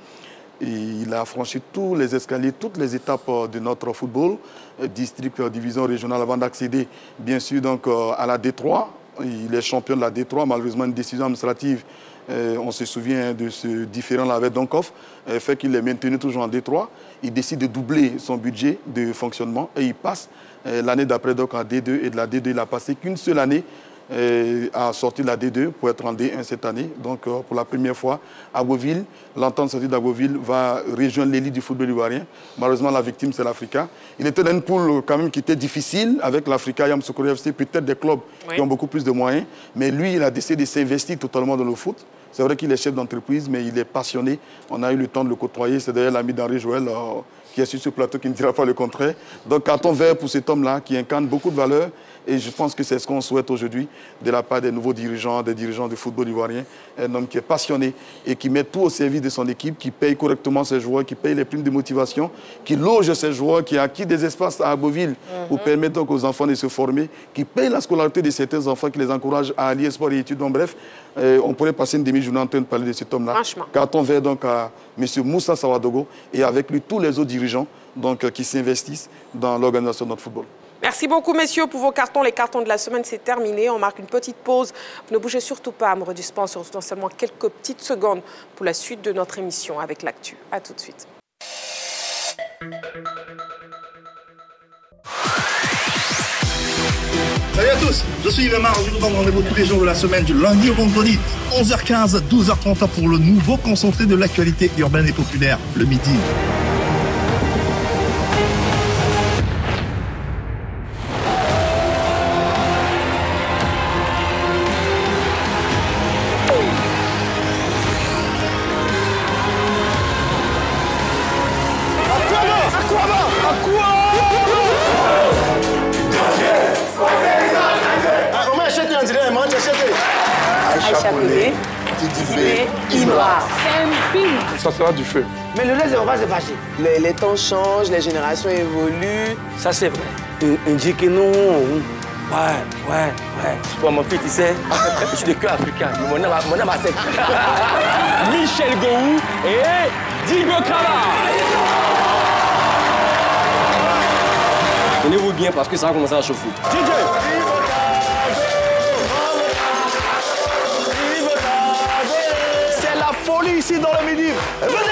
Et il a franchi tous les escaliers, toutes les étapes de notre football, district, division régionale, avant d'accéder, bien sûr, donc, à la D3. Il est champion de la D3, malheureusement, une décision administrative. On se souvient de ce différend-là avec Donkoff, fait qu'il est maintenu toujours en D3. Il décide de doubler son budget de fonctionnement et il passe l'année d'après donc en D2. Et de la D2, il n'a passé qu'une seule année à sortir de la D2 pour être en D1 cette année. Donc pour la première fois, Agoville, l'entente sortie d'Agoville va rejoindre l'élite du football ivoirien. Malheureusement, la victime, c'est l'Africa. Il était dans une poule quand même qui était difficile avec l'Africa, Yamoussoukro FC, peut-être des clubs qui ont beaucoup plus de moyens. Mais lui, il a décidé de s'investir totalement dans le foot. C'est vrai qu'il est chef d'entreprise, mais il est passionné. On a eu le temps de le côtoyer. C'est d'ailleurs l'ami d'Henri Joël qui est sur ce plateau qui ne dira pas le contraire. Donc carton vert pour cet homme-là qui incarne beaucoup de valeurs. Et je pense que c'est ce qu'on souhaite aujourd'hui de la part des nouveaux dirigeants, des dirigeants du football ivoirien. Un homme qui est passionné et qui met tout au service de son équipe, qui paye correctement ses joueurs, qui paye les primes de motivation, qui loge ses joueurs, qui a acquis des espaces à Agboville pour permettre donc aux enfants de se former, qui paye la scolarité de certains enfants, qui les encourage à allier sport et études. Donc bref, on pourrait passer une demi-journée en train de parler de cet homme-là. Carton vert donc à M. Moussa Sawadogo et avec lui tous les autres dirigeants donc, qui s'investissent dans l'organisation de notre football. Merci beaucoup, messieurs, pour vos cartons. Les cartons de la semaine, c'est terminé. On marque une petite pause. Vous ne bougez surtout pas, amoureux du sport. On se retrouve dans seulement quelques petites secondes pour la suite de notre émission avec l'actu. À tout de suite. Salut à tous, je suis Yves Mar. Je vous donne rendez-vous tous les jours de la semaine, du lundi au vendredi, 11h15, 12h30 pour le nouveau concentré de l'actualité urbaine et populaire, le midi. Ça sera du feu. Mais le reste, on va se fâcher. Les temps changent, les générations évoluent. Ça, c'est vrai. On dit que non. Ouais. Pour mon fils, tu sais, je suis de cœur africain. Mon nom est sec. Michel Gou et Digo Kala. Tenez-vous bien parce que ça va commencer à chauffer. DJ! C'est la folie ici dans le midi. Venez!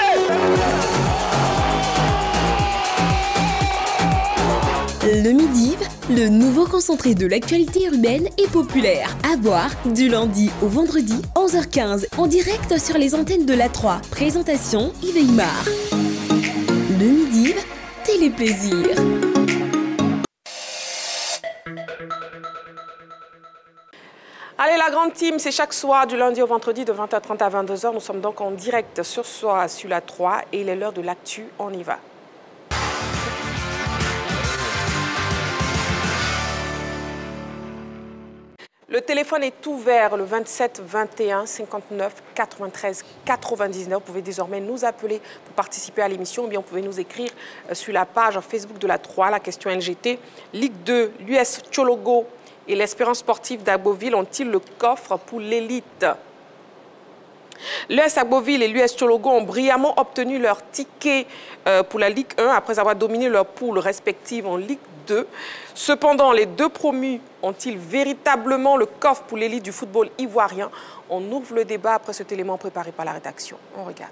Le Midi, le nouveau concentré de l'actualité urbaine et populaire. À voir du lundi au vendredi, 11h15, en direct sur les antennes de la 3. Présentation Yves Aymar. Le Midi, téléplaisir. Allez, la grande team, c'est chaque soir du lundi au vendredi de 20h30 à 22h. Nous sommes donc en direct ce soir sur la 3 et il est l'heure de l'actu. On y va. Le téléphone est ouvert le 27 21 59 93 99. Vous pouvez désormais nous appeler pour participer à l'émission ou bien vous pouvez nous écrire sur la page Facebook de la 3, la question LGT. Ligue 2, l'US Tchologo et l'Espérance sportive d'Agboville ont-ils le coffre pour l'élite? L'US Agboville et l'US Tchologo ont brillamment obtenu leur ticket pour la Ligue 1 après avoir dominé leur poule respective en Ligue 2. Cependant, les deux promus ont-ils véritablement le coffre pour l'élite du football ivoirien? On ouvre le débat après cet élément préparé par la rédaction. On regarde.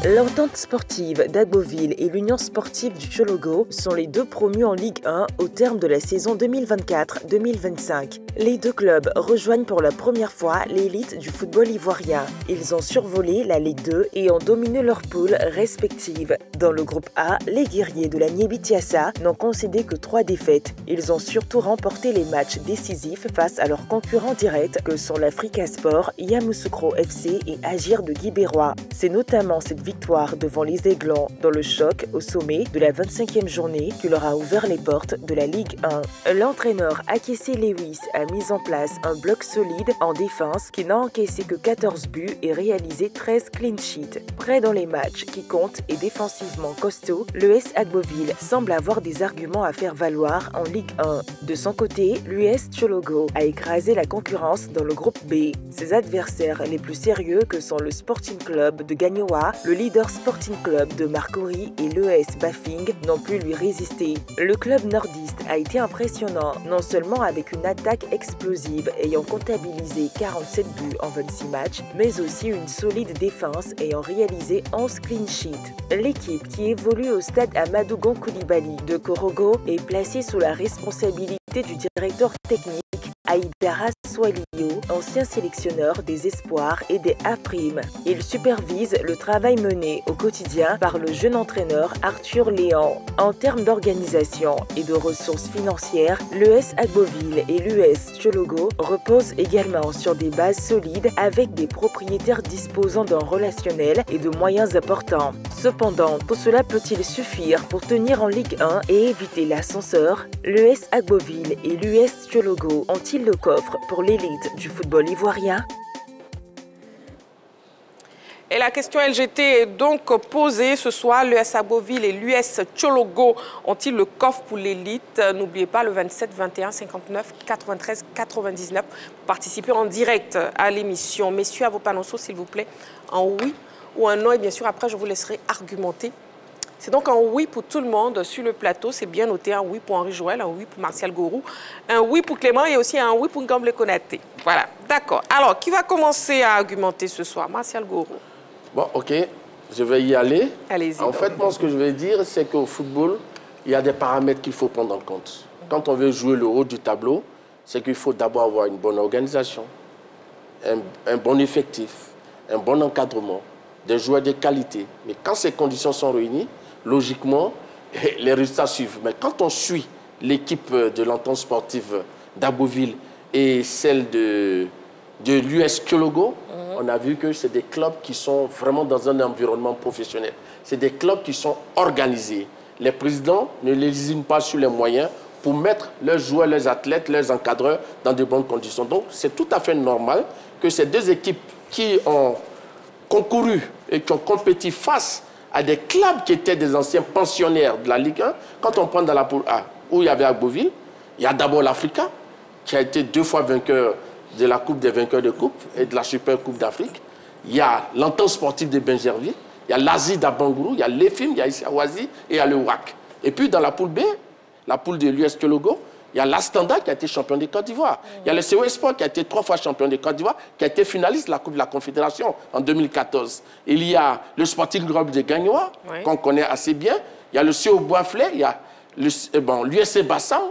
L'entente sportive d'Agboville et l'Union sportive du Tchologo sont les deux promus en Ligue 1 au terme de la saison 2024-2025. Les deux clubs rejoignent pour la première fois l'élite du football ivoirien. Ils ont survolé la Ligue 2 et ont dominé leurs poules respectives. Dans le groupe A, les guerriers de la Niébitiassa n'ont concédé que 3 défaites. Ils ont surtout remporté les matchs décisifs face à leurs concurrents directs que sont l'Africa Sport, Yamoussoukro FC et Agir de Guibérois. C'est notamment cette victoire devant les Aiglons dans le choc au sommet de la 25e journée qui leur a ouvert les portes de la Ligue 1. L'entraîneur Akessé Lewis a mis en place un bloc solide en défense qui n'a encaissé que 14 buts et réalisé 13 clean sheets. Prêt dans les matchs qui comptent et défensivement costaud, l'US Agboville semble avoir des arguments à faire valoir en Ligue 1. De son côté, l'US Tchologo a écrasé la concurrence dans le groupe B. Ses adversaires les plus sérieux que sont le Sporting Club de Gagnoa, le Leader Sporting Club de Marcory et l'ES Bafing n'ont pu lui résister. Le club nordiste a été impressionnant, non seulement avec une attaque explosive ayant comptabilisé 47 buts en 26 matchs, mais aussi une solide défense ayant réalisé 11 clean sheets. L'équipe qui évolue au stade Amadou Gon Coulibaly de Korogo est placée sous la responsabilité du directeur technique Aïdara Swalio, ancien sélectionneur des espoirs et des A'. Il supervise le travail mené au quotidien par le jeune entraîneur Arthur Léon. En termes d'organisation et de ressources financières, l'ES Agboville et l'US Chologo reposent également sur des bases solides avec des propriétaires disposant d'un relationnel et de moyens importants. Cependant, tout cela peut-il suffire pour tenir en Ligue 1 et éviter l'ascenseur? L'ES Agboville et l'US Chologo ont-ils le coffre pour l'élite du football ivoirien? Et la question LGT est donc posée ce soir. L'US Agboville et l'US Chologo ont-ils le coffre pour l'élite? N'oubliez pas le 27 21 59 93 99 pour participer en direct à l'émission. Messieurs, à vos panonceaux, s'il vous plaît, en oui ou un non. Et bien sûr, après, je vous laisserai argumenter. C'est donc un oui pour tout le monde sur le plateau. C'est bien noté, un oui pour Henri Joël, un oui pour Martial Gourou, un oui pour Clément et aussi un oui pour Ngamble Konaté. Voilà, d'accord. Alors, qui va commencer à argumenter ce soir? Martial Gourou. Bon, ok, je vais y aller. Allez-y. En fait, moi, ce que je vais dire, c'est qu'au football, il y a des paramètres qu'il faut prendre en compte. Quand on veut jouer le haut du tableau, c'est qu'il faut d'abord avoir une bonne organisation, un bon effectif, un bon encadrement, des joueurs de qualité. Mais quand ces conditions sont réunies, logiquement, les résultats suivent. Mais quand on suit l'équipe de l'entente sportive d'Agboville et celle de l'US Chologo, on a vu que c'est des clubs qui sont vraiment dans un environnement professionnel. C'est des clubs qui sont organisés. Les présidents ne lésinent pas sur les moyens pour mettre leurs joueurs, leurs athlètes, leurs encadreurs dans de bonnes conditions. Donc, c'est tout à fait normal que ces deux équipes qui ont concouru et qui ont compétit face à des clubs qui étaient des anciens pensionnaires de la Ligue 1, quand on prend dans la poule A, où il y avait Agboville, il y a d'abord l'Africa, qui a été 2 fois vainqueur de la Coupe des vainqueurs de Coupe et de la Super Coupe d'Afrique. Il y a l'entente sportive de Benjerville, il y a l'Asie d'Abangourou, il y a l'EFIM, il y a Issy-Awazi et il y a le WAC. Et puis dans la poule B, la poule de l'US Chologo, il y a l'Astanda qui a été champion de Côte d'Ivoire. Il y a le CO Sport qui a été 3 fois champion de Côte d'Ivoire, qui a été finaliste de la Coupe de la Confédération en 2014. Il y a le Sporting Club de Gagnoa, qu'on connaît assez bien. Il y a le CO Boisflay, il y a l'USC Bassam.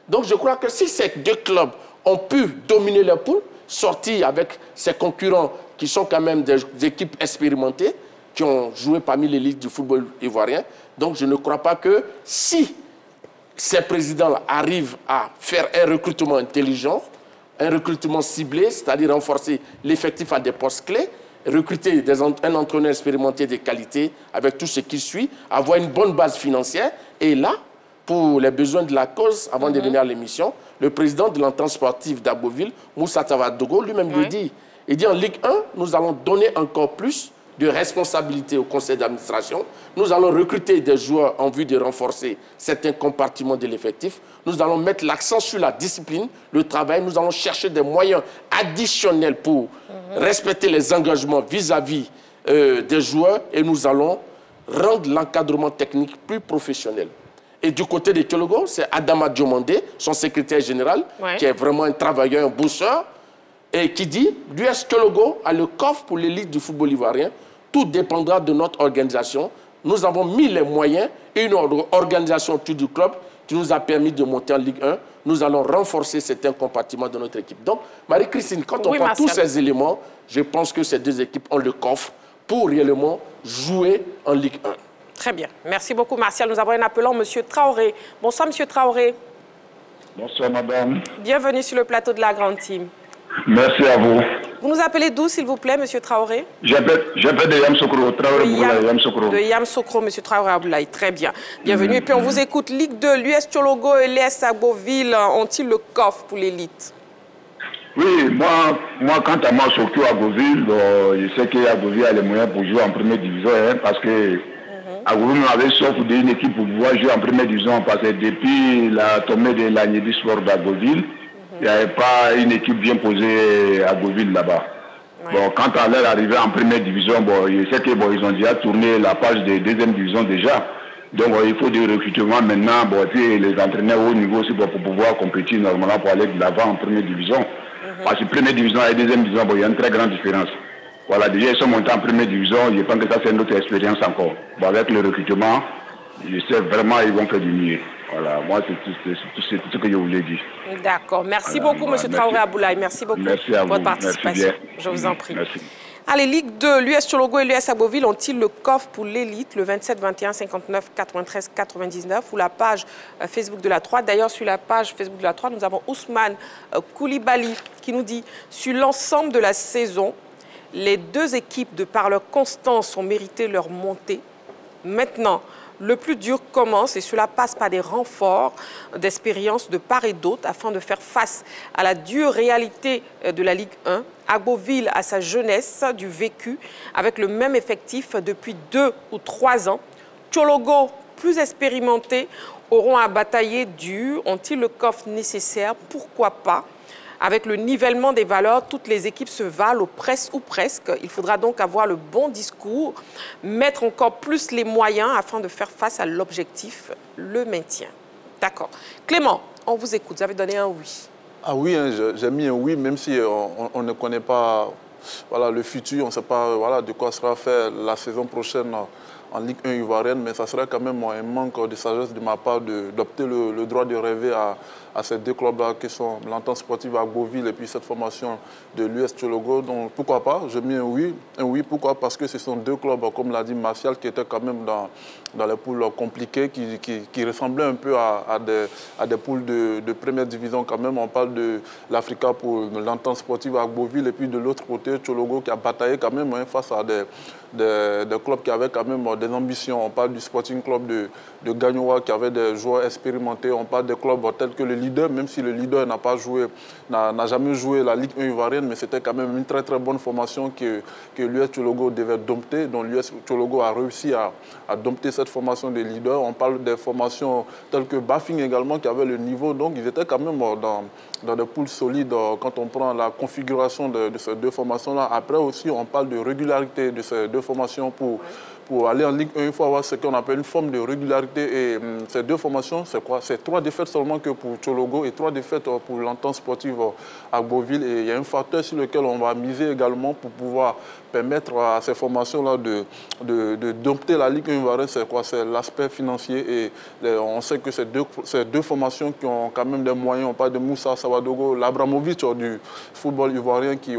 Donc je crois que si ces deux clubs ont pu dominer leur poule, sortir avec ces concurrents qui sont quand même des équipes expérimentées, qui ont joué parmi l'élite du football ivoirien, donc je ne crois pas que si ces présidents arrivent à faire un recrutement intelligent, un recrutement ciblé, c'est-à-dire renforcer l'effectif à des postes clés, recruter un entraîneur expérimenté de qualité avec tout ce qui suit, avoir une bonne base financière. Et là, pour les besoins de la cause, avant de venir à l'émission, le président de l'entente sportive d'Agboville, Moussa Tavadogo, lui-même le dit. Il dit en Ligue 1, nous allons donner encore plus de responsabilité au conseil d'administration. Nous allons recruter des joueurs en vue de renforcer certains compartiments de l'effectif. Nous allons mettre l'accent sur la discipline, le travail. Nous allons chercher des moyens additionnels pour respecter les engagements vis-à-vis des joueurs et nous allons rendre l'encadrement technique plus professionnel. Et du côté de Chologo, c'est Adama Diomandé, son secrétaire général, qui est vraiment un travailleur, un bosseur, et qui dit « l'US Chologo a le coffre pour l'élite du football ivoirien. Tout dépendra de notre organisation. Nous avons mis les moyens et une organisation autour du club qui nous a permis de monter en Ligue 1. Nous allons renforcer certains compartiments de notre équipe. » Donc, Marie-Christine, quand on prend tous ces éléments, je pense que ces deux équipes ont le coffre pour réellement jouer en Ligue 1. Très bien. Merci beaucoup, Martial. Nous avons un appelant, M. Traoré. Bonsoir, M. Traoré. Bonsoir, madame. Bienvenue sur le plateau de la Grande Team. Merci à vous. Vous nous appelez d'où, s'il vous plaît, M. Traoré? J'appelle de Yamsoukro, Traoré Boulaye, Yamsoukro. De Yamsoukro, M. Traoré Boulaye. Très bien. Bienvenue. Et puis, on vous écoute. Ligue 2, l'US Chologo et l'US Agboville ont-ils le coffre pour l'élite? Oui, moi, quant à moi, surtout à Agboville, je sais qu'Agboville a les moyens pour jouer en première division, hein, parce que Agboville avait sauf d'une équipe pour pouvoir jouer en première division, parce que depuis la tombée de l'Agnedi Sport d'Agboville, il n'y avait pas une équipe bien posée à Agboville là-bas. Bon, quant à leur arrivée en première division, bon, je sais qu'ils ont déjà tourné la page de deuxième division déjà. Donc il faut des recrutements maintenant, bon, et puis les entraîneurs au niveau aussi pour pouvoir compétir normalement pour aller de l'avant en première division. Parce que première division et deuxième division, bon, il y a une très grande différence. Voilà, déjà ils sont montés en première division, je pense que ça c'est une autre expérience encore. Bon, avec le recrutement, je sais vraiment qu'ils vont faire du mieux. Voilà, moi c'est tout ce que je voulais dire. D'accord. Merci beaucoup, M. Traoré Aboulaye. Merci beaucoup pour votre participation. Je vous en prie. Merci. Allez, Ligue 2, l'US Tchologo et l'US Agboville ont-ils le coffre pour l'élite, le 27 21 59 93 99, ou la page Facebook de la 3. D'ailleurs, sur la page Facebook de la 3, nous avons Ousmane Koulibaly qui nous dit « Sur l'ensemble de la saison, les deux équipes, de par leur constance, ont mérité leur montée. Maintenant, le plus dur commence et cela passe par des renforts d'expérience de part et d'autre afin de faire face à la dure réalité de la Ligue 1. Agboville a sa jeunesse du vécu avec le même effectif depuis 2 ou 3 ans. Tchologo, plus expérimentés, auront à batailler dur. Ont-ils le coffre nécessaire? Pourquoi pas? Avec le nivellement des valeurs, toutes les équipes se valent ou presque. Il faudra donc avoir le bon discours, mettre encore plus les moyens afin de faire face à l'objectif, le maintien. D'accord. Clément, on vous écoute. Vous avez donné un oui. Ah oui, hein, j'ai mis un oui, même si on ne connaît pas voilà, le futur, on ne sait pas voilà, de quoi sera fait la saison prochaine en Ligue 1 ivoirienne, mais ça serait quand même un manque de sagesse de ma part d'opter le droit de rêver à ces deux clubs-là qui sont l'Entente sportive à Agboville et puis cette formation de l'US Tchologo. Donc pourquoi pas? J'ai mis un oui. Un oui, pourquoi? Parce que ce sont deux clubs, comme l'a dit Martial, qui étaient quand même dans les poules compliquées, qui ressemblaient un peu à des poules de première division quand même. On parle de l'Africa pour l'Entente sportive à Agboville et puis de l'autre côté, Tchologo qui a bataillé quand même face à des clubs qui avaient quand même des ambitions. On parle du Sporting Club de Gagnoa qui avait des joueurs expérimentés. On parle des clubs tels que le Leader, même si le Leader n'a jamais joué la Ligue 1 ivoirienne, mais c'était quand même une très très bonne formation que l'US Tchologo devait dompter. Donc l'US Tchologo a réussi à dompter cette formation de Leader. On parle des formations telles que Bafing également qui avait le niveau. Donc ils étaient quand même dans des poules solides quand on prend la configuration de ces deux formations-là. Après aussi, on parle de régularité de ces deux formations pour aller en Ligue 1, il faut avoir ce qu'on appelle une forme de régularité. Et ces deux formations, c'est quoi? C'est 3 défaites seulement que pour Tchologo et 3 défaites pour l'Entente sportive à Agboville. Et il y a un facteur sur lequel on va miser également pour pouvoir permettre à ces formations-là de dompter la Ligue 1 ivoirienne. C'est quoi? C'est l'aspect financier. Et on sait que ces deux formations qui ont quand même des moyens, on parle de Moussa Sawadogo, l'Abramovic du football ivoirien qui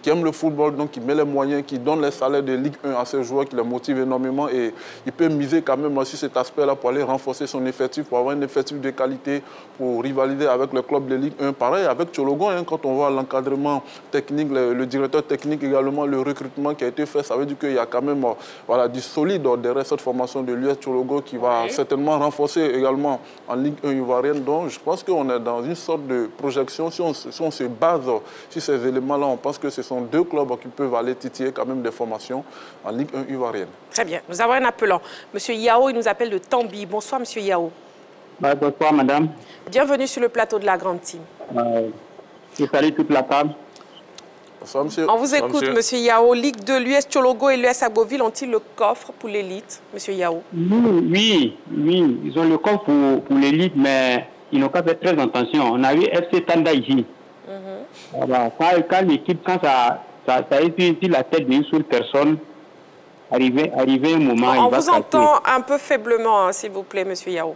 aime le football, donc qui met les moyens, qui donne les salaires de Ligue 1 à ces joueurs, qui les motive énormément et il peut miser quand même sur cet aspect-là pour aller renforcer son effectif, pour avoir un effectif de qualité, pour rivaliser avec le club de Ligue 1. Pareil avec Tchologo, hein, quand on voit l'encadrement technique, le directeur technique également, le recrutement qui a été fait, ça veut dire qu'il y a quand même du solide derrière cette formation de l'US Tchologo qui va certainement renforcer également en Ligue 1 ivoirienne. Donc je pense qu'on est dans une sorte de projection. Si on se base sur ces éléments-là, on pense que ce sont deux clubs qui peuvent aller titiller quand même des formations en Ligue 1 ivoirienne. Très bien. Nous avons un appelant. Monsieur Yao, il nous appelle de Tambi. Bonsoir, Monsieur Yao. Bonsoir, madame. Bienvenue sur le plateau de la Grande Team. Je salue toute la table. Bonsoir, monsieur. On vous écoute, monsieur Yao. Ligue 2, l'US Tchologo et l'US Agboville ont-ils le coffre pour l'élite, monsieur Yao? Oui, ils ont le coffre pour l'élite, mais ils n'ont qu'à faire très attention. On a eu FC Tanda ici. Voilà. Quand l'équipe, quand ça a été sur la tête d'une seule personne, arrivé un moment... On vous entend un peu faiblement, hein, s'il vous plaît, monsieur Yao.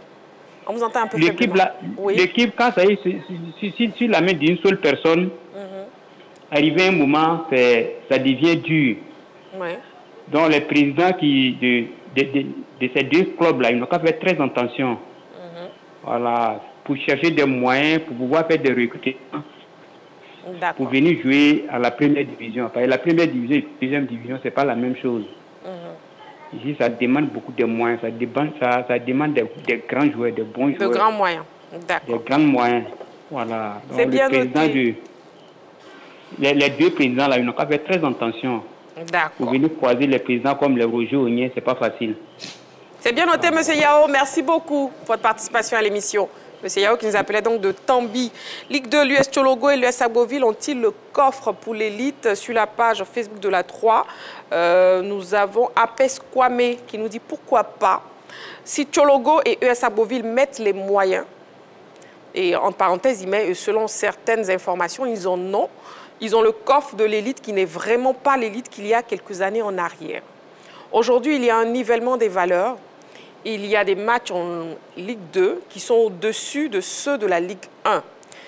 On vous entend un peu faiblement. L'équipe, quand ça est sur la main d'une seule personne, arrivé un moment, ça devient dur. Ouais. Donc les présidents de ces deux clubs-là, ils n'ont qu'à faire très attention. Voilà, pour chercher des moyens, pour pouvoir faire des recrutements. Pour venir jouer à la première division. Parce que la première division et la deuxième division, ce n'est pas la même chose. Ici, ça demande beaucoup de moyens. Ça demande des grands joueurs, des bons joueurs. De grands moyens. D'accord. Des grands moyens. Voilà. C'est bien noté. Les deux présidents, là, ils n'ont qu'à faire très attention. D'accord. Pour venir croiser les présidents comme les Roger Ognier, ce n'est pas facile. C'est bien noté, monsieur Yao. Merci beaucoup pour votre participation à l'émission. Monsieur Yao qui nous appelait donc de Tambi. Ligue 2, l'US Tchologo et l'US Agboville ont-ils le coffre pour l'élite? Sur la page Facebook de la 3, nous avons Apes Kwame qui nous dit pourquoi pas. Si Tchologo et l'US Agboville mettent les moyens, et en parenthèse, il met selon certaines informations, ils en ont. Ils ont le coffre de l'élite qui n'est vraiment pas l'élite qu'il y a quelques années en arrière. Aujourd'hui, il y a un nivellement des valeurs. Il y a des matchs en Ligue 2 qui sont au-dessus de ceux de la Ligue 1.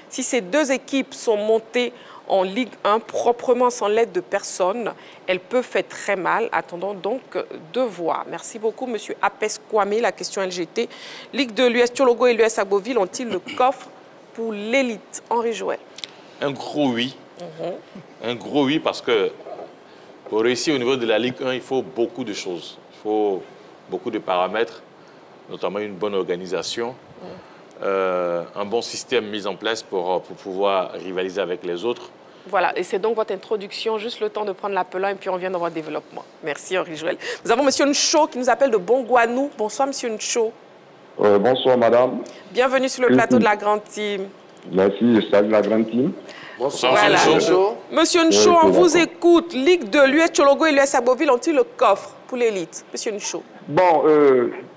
Si ces deux équipes sont montées en Ligue 1 proprement sans l'aide de personne, elles peuvent faire très mal. Attendons donc de voir. Merci beaucoup, M. Apes Kwame. La question LGT. Ligue 2, l'US Tchologo et l'US Agboville ont-ils le coffre pour l'élite? Henri Joël. Un gros oui. Un gros oui parce que pour réussir au niveau de la Ligue 1, il faut beaucoup de choses. Il faut beaucoup de paramètres, notamment une bonne organisation, un bon système mis en place pour pouvoir rivaliser avec les autres. Voilà, et c'est donc votre introduction, juste le temps de prendre l'appelant et puis on vient dans votre développement. Merci Henri Joël. Nous avons M. Ncho qui nous appelle de Bongouanou. Bonsoir M. Ncho. Bonsoir madame. Bienvenue sur le plateau de la Grande Team. Merci, je salue la Grande Team. Bonsoir voilà. Monsieur Ncho, on vous écoute. Ligue 2, l'US Tchologo et l'US Agboville ont-ils le coffre pour l'élite? Monsieur Ncho. Bon,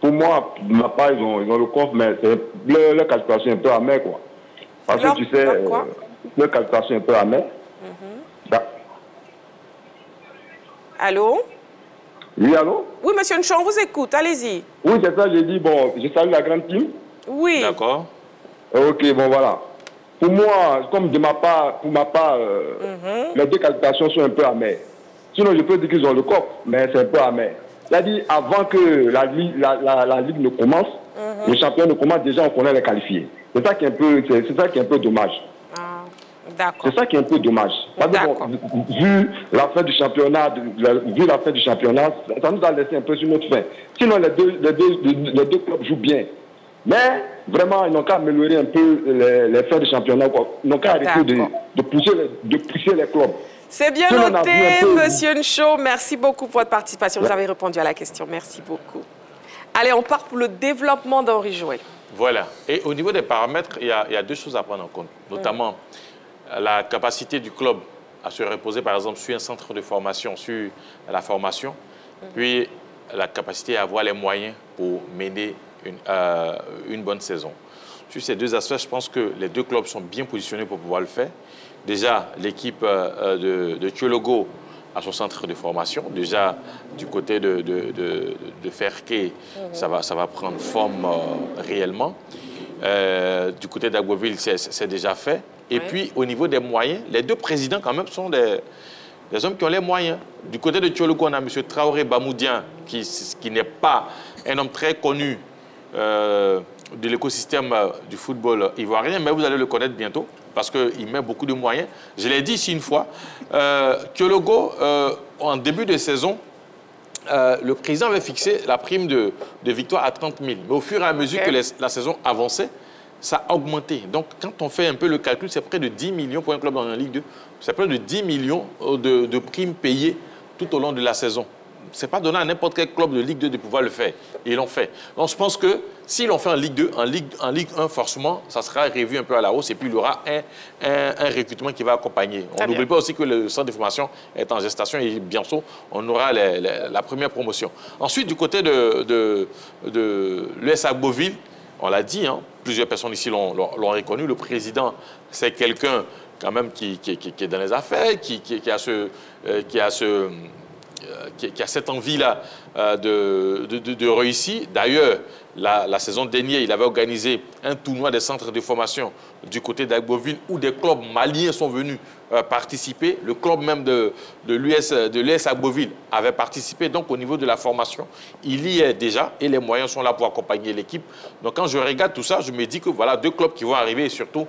pour moi, de ma part, ils ont le coffre, mais leur qualification est un peu amère, quoi. Parce que tu sais, leur qualification est un peu amère. Allô? Oui, allô? Oui, monsieur Ncho, on vous écoute, allez-y. Oui, c'est ça, j'ai dit, bon, je salue la Grande Team. Oui. D'accord. Ok, bon, voilà. Pour moi, comme de ma part, les deux qualifications sont un peu amères. Sinon, je peux dire qu'ils ont le coffre, mais c'est un peu amer. C'est-à-dire, avant que la Ligue ne commence, le champion ne commence, déjà, on connaît les qualifiés. C'est ça qui est un peu dommage. C'est ça qui est un peu dommage. Vu la fin du championnat, ça nous a laissé un peu sur notre fin. Sinon, les deux clubs jouent bien. Mais vraiment, ils n'ont qu'à améliorer un peu les fins de championnat. Ils n'ont qu'à arrêter de pousser les clubs. C'est bien noté, monsieur Ncho. Merci beaucoup pour votre participation. Vous avez répondu à la question. Merci beaucoup. Allez, on part pour le développement d'Henri Joël. Voilà. Et au niveau des paramètres, il y a deux choses à prendre en compte. Notamment la capacité du club à se reposer, par exemple, sur un centre de formation, sur la formation. Puis la capacité à avoir les moyens pour mener une bonne saison. Sur ces deux aspects, je pense que les deux clubs sont bien positionnés pour pouvoir le faire. Déjà, l'équipe de Tchologo a son centre de formation. Déjà, du côté de Ferké, ça va prendre forme réellement. Du côté d'Agboville, c'est déjà fait. Et puis, au niveau des moyens, les deux présidents, quand même, sont des hommes qui ont les moyens. Du côté de Tchologo, on a M. Traoré Bamoudian, qui n'est pas un homme très connu de l'écosystème du football ivoirien, mais vous allez le connaître bientôt parce qu'il met beaucoup de moyens. Je l'ai dit ici une fois, Tchologo, en début de saison, le président avait fixé la prime de victoire à 30 000. Mais au fur et à mesure que la saison avançait, ça a augmenté. Donc, quand on fait un peu le calcul, c'est près de 10 millions pour un club dans la Ligue 2. C'est près de 10 millions de primes payées tout au long de la saison. Ce n'est pas donné à n'importe quel club de Ligue 2 de pouvoir le faire. Et ils l'ont fait. Donc, je pense que s'ils l'ont fait en Ligue 2, en Ligue 1, forcément, ça sera revu un peu à la hausse. Et puis, il y aura un recrutement qui va accompagner. On n'oublie pas aussi que le centre de formation est en gestation et bientôt, on aura la première promotion. Ensuite, du côté de l'US Agboville, on l'a dit, hein, plusieurs personnes ici l'ont reconnu. Le président, c'est quelqu'un quand même qui est dans les affaires, qui a cette envie-là de réussir. D'ailleurs, la saison dernière, il avait organisé un tournoi des centres de formation du côté d'Agboville où des clubs maliens sont venus participer. Le club même de l'US Agboville avait participé. Donc, au niveau de la formation, il y est déjà et les moyens sont là pour accompagner l'équipe. Donc, quand je regarde tout ça, je me dis que voilà deux clubs qui vont arriver et surtout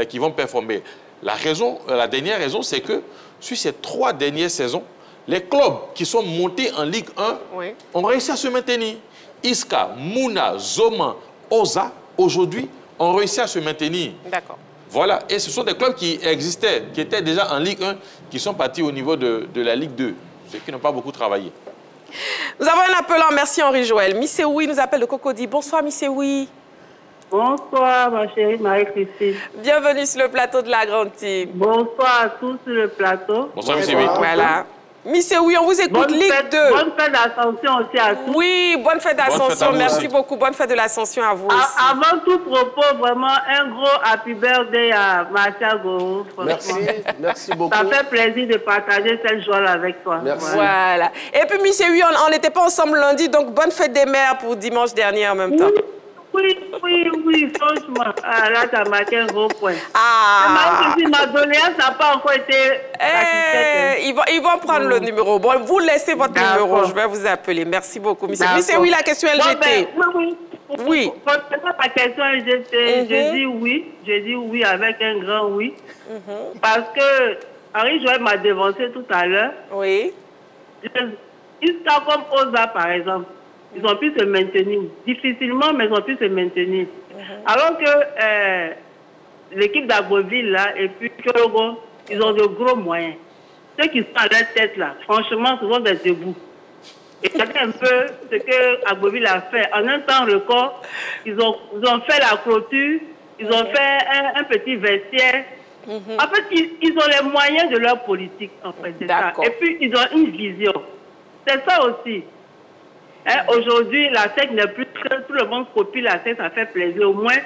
qui vont performer. La dernière raison, c'est que sur ces 3 dernières saisons, les clubs qui sont montés en Ligue 1 ont réussi à se maintenir. Iska, Mouna, Zoma, Oza, aujourd'hui, ont réussi à se maintenir. D'accord. Voilà. Et ce sont des clubs qui existaient, qui étaient déjà en Ligue 1, qui sont partis au niveau de la Ligue 2, ceux qui n'ont pas beaucoup travaillé. Nous avons un appelant. Merci Henri Joël. Misséoui nous appelle de Cocody. Bonsoir Misséoui. Bonsoir, ma chérie Marie-Christine. Bienvenue sur le plateau de la Grande Team. Bonsoir à tous sur le plateau. Bonsoir, Misséoui. Voilà. Misséoui, on vous écoute, Ligue 2. Bonne fête d'Ascension aussi à tous. Oui, bonne fête d'Ascension. Merci beaucoup. Bonne fête de l'Ascension à vous aussi. Avant tout propos, vraiment un gros happy birthday à Martial Gourou. Merci beaucoup. Ça fait plaisir de partager cette joie avec toi. Merci. Voilà. Et puis, Misséoui, on n'était pas ensemble lundi, donc bonne fête des mères pour dimanche dernier en même temps. Oui, franchement. Ah, là, ça m'a marqué un gros point. Ah. Ma doléance n'a pas encore été satisfaite. Ils vont prendre le numéro. Bon, vous laissez votre numéro, je vais vous appeler. Merci beaucoup. Mais c'est oui la question LGT. Oui. Concernant la question LGT, je dis oui avec un grand oui. Parce que Henri Joël m'a dévancé tout à l'heure. Oui. Ils sont comme Oza, par exemple. Ils ont pu se maintenir. Difficilement, mais ils ont pu se maintenir. Alors que l'équipe d'Agboville, là, et puis Chologo, ils ont de gros moyens. Ceux qui sont à leur tête, là, franchement, ce sont des debout. Et c'est un peu ce que Agboville a fait. En un temps record, ils ont fait la clôture, ils ont fait un petit vestiaire. En fait, ils ont les moyens de leur politique, en fait. Et puis, ils ont une vision. C'est ça aussi. Aujourd'hui, la SEC n'est plus que tout le monde copie la SEC, ça fait plaisir. Au moins,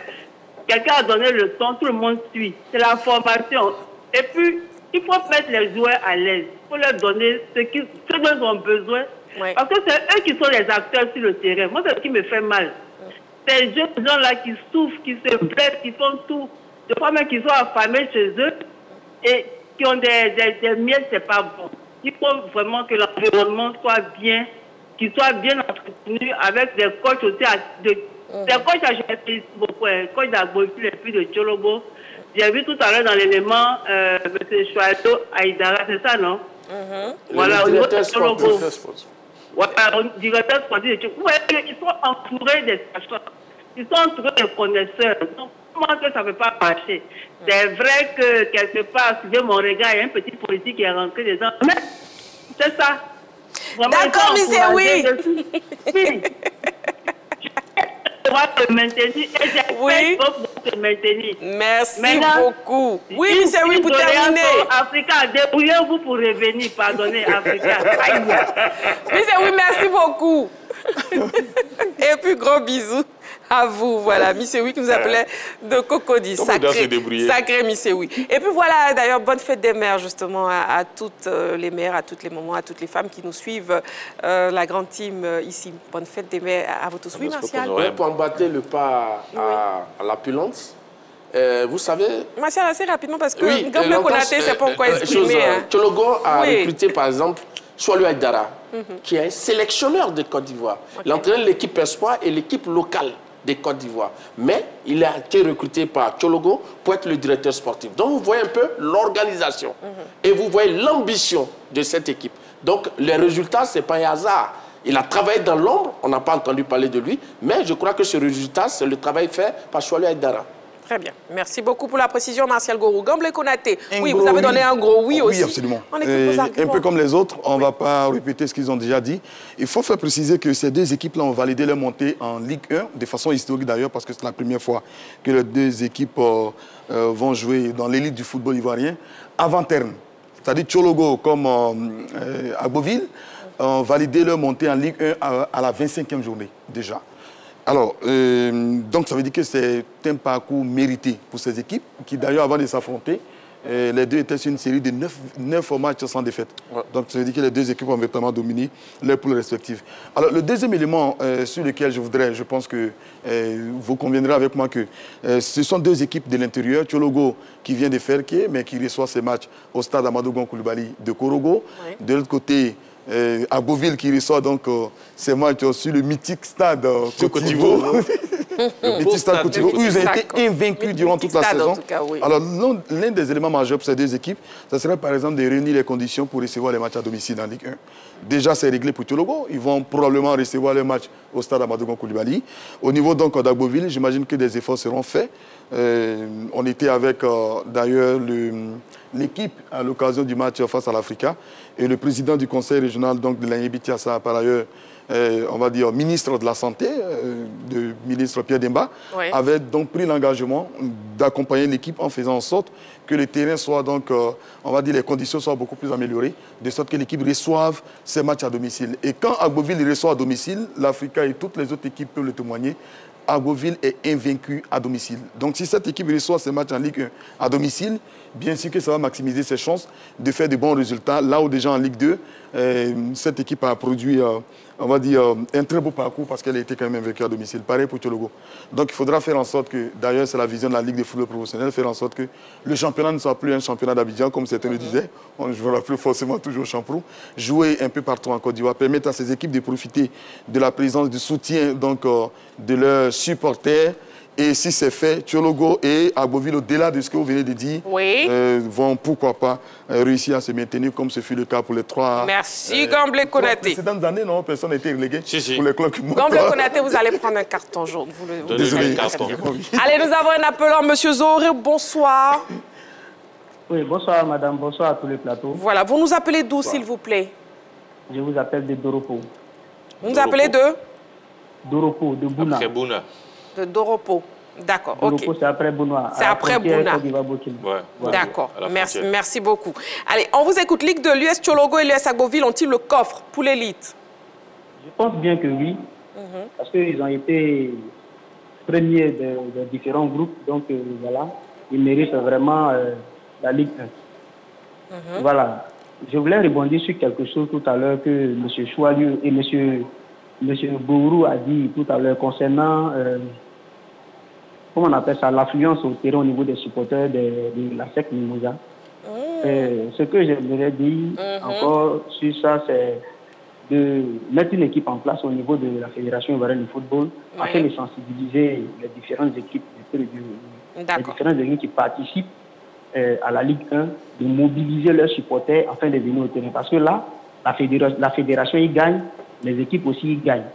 quelqu'un a donné le temps, tout le monde suit. C'est la formation. Et puis, il faut mettre les joueurs à l'aise. Il faut leur donner ce dont ils ont besoin. Parce que c'est eux qui sont les acteurs sur le terrain. Moi, c'est ce qui me fait mal. Ces jeunes gens-là qui souffrent, qui se blessent, qui font tout. Je crois même qu'ils sont affamés chez eux et qui ont des miettes, c'est pas bon. Il faut vraiment que l'environnement soit bien, qu'il soit bien entretenu avec des coachs aussi. Des coachs, j'ai beaucoup, coach d'Agboville et puis de Chologo. J'ai vu tout à l'heure dans l'élément M. Chouato Aïdara, c'est ça, non? Voilà, au niveau de Chologo. Voilà, au directeur sportif de Chologo. Ils sont entourés des sachants. Ils sont entourés des connaisseurs. Donc, comment que ça ne peut pas marcher? C'est vrai que quelque part, suivez mon regard, il y a un petit politique qui est rentré dedans. Mais c'est ça. D'accord, mais c'est oui. Oui. Je dois te maintenir et j'espère te maintenir. Merci beaucoup. Oui, mais c'est oui pour terminer. Africa, débrouillez-vous pour revenir. Pardonnez, Africa. Mais c'est oui, merci beaucoup. Et puis, gros bisous à vous. Voilà, Misséoui qui nous appelait de Cocody. Sacré Misséoui. Et puis voilà, d'ailleurs, bonne fête des mères, justement, à toutes les mères, à toutes les mamans, à toutes les femmes qui nous suivent, la grande team ici. Bonne fête des mères à vous tous. Oui, Martial. Pour emboîter le pas à l'opulence, vous savez... Martial, assez rapidement, parce que Gamble Konaté, c'est pas encore exprimé. Chologo a recruté, par exemple, Choualou Aïdara, qui est un sélectionneur de Côte d'Ivoire. Il entraîne l'équipe Espoir et l'équipe locale de Côte d'Ivoire. Mais il a été recruté par Chologo pour être le directeur sportif. Donc vous voyez un peu l'organisation et vous voyez l'ambition de cette équipe. Donc les résultats, ce n'est pas un hasard. Il a travaillé dans l'ombre, on n'a pas entendu parler de lui, mais je crois que ce résultat, c'est le travail fait par Choualou Aïdara. Très bien. Merci beaucoup pour la précision, Martial Gorou. Gamble Konaté, oui, vous avez donné un gros oui aussi. Oui, absolument. Un peu comme les autres, on ne va pas répéter ce qu'ils ont déjà dit. Il faut faire préciser que ces deux équipes-là ont validé leur montée en Ligue 1, de façon historique d'ailleurs, parce que c'est la première fois que les deux équipes vont jouer dans l'élite du football ivoirien avant terme. C'est-à-dire Chologo comme Agboville ont validé leur montée en Ligue 1 à la 25e journée déjà. Alors, donc ça veut dire que c'est un parcours mérité pour ces équipes qui d'ailleurs avant de s'affronter, les deux étaient sur une série de 9 matchs sans défaite. Donc ça veut dire que les deux équipes ont vraiment dominé leurs poules respectives. Alors le deuxième élément sur lequel je pense que vous conviendrez avec moi que ce sont deux équipes de l'intérieur, Chologo qui vient de Ferké, mais qui reçoit ses matchs au stade Amadou Gon Coulibaly de Korogo. De l'autre côté, Agboville qui reçoit donc ses matchs sur le mythique stade Cotivo. Le mythique stade Cotivo, où ils ont été invaincus durant toute la saison. Alors l'un des éléments majeurs pour ces deux équipes, ce serait par exemple de réunir les conditions pour recevoir les matchs à domicile en Ligue 1. Déjà, c'est réglé pour Chologo. Ils vont probablement recevoir les matchs au stade Amadou Gon Coulibaly. Au niveau donc d'Agboville, j'imagine que des efforts seront faits. On était avec d'ailleurs l'équipe à l'occasion du match face à l'Africa et le président du conseil régional donc, de l'Agnébitiassa, par ailleurs, on va dire ministre de la Santé, le ministre Pierre Demba, avait donc pris l'engagement d'accompagner l'équipe en faisant en sorte que le terrain soit donc, on va dire, les conditions soient beaucoup plus améliorées, de sorte que l'équipe reçoive ses matchs à domicile. Et quand Agboville reçoit à domicile, l'Africa et toutes les autres équipes peuvent le témoigner, Agboville est invaincu à domicile. Donc si cette équipe reçoit ses matchs en Ligue 1 à domicile, bien sûr que ça va maximiser ses chances de faire de bons résultats. Là où déjà en Ligue 2, cette équipe a produit on va dire, un très beau parcours parce qu'elle a été quand même vaincue à domicile. Pareil pour Tchologo. Donc il faudra faire en sorte que, d'ailleurs c'est la vision de la Ligue de football professionnel, faire en sorte que le championnat ne soit plus un championnat d'Abidjan, comme certains le disaient. On ne jouera plus forcément toujours au Champrou. Jouer un peu partout en Côte d'Ivoire, permettre à ces équipes de profiter de la présence, du soutien donc, de leurs supporters. Et si c'est fait, Tchologo et Agboville, au-delà de ce que vous venez de dire, vont, pourquoi pas, réussir à se maintenir comme ce fut le cas pour les 3... Merci, Gamble Konaté. Les précédentes années, non, personne n'a été relégué pour les clubs qui montent. Gamble Konaté, vous allez prendre un carton jaune. Désolé. Allez, nous avons un appelant, M. Zohoré, bonsoir. Oui, bonsoir, madame, bonsoir à tous les plateaux. Voilà, vous nous appelez d'où, s'il vous plaît? Je vous appelle de Doropo. Vous nous appelez de? Doropo, de Bouna. Après Bouna. De Doropo. D'accord, ok. Doropo, c'est après Bouna. C'est après Bouna. Ouais. D'accord, merci beaucoup. Allez, on vous écoute. Ligue de l'US Tchologo et l'US Agboville ont-ils le coffre pour l'élite? Je pense bien que oui, parce qu'ils ont été premiers de différents groupes, donc voilà, ils méritent vraiment la Ligue 1. Voilà, je voulais rebondir sur quelque chose tout à l'heure que M. Choualieu et M. Bourou a dit tout à l'heure concernant, comment on appelle ça, l'affluence au terrain au niveau des supporters de la SEC Mimosa. Ce que j'aimerais dire encore sur ça, c'est de mettre une équipe en place au niveau de la Fédération ivoirienne de football afin de sensibiliser les différentes équipes, qui participent à la Ligue 1, de mobiliser leurs supporters afin de venir au terrain. Parce que là, la fédération y gagne, les équipes aussi y gagnent.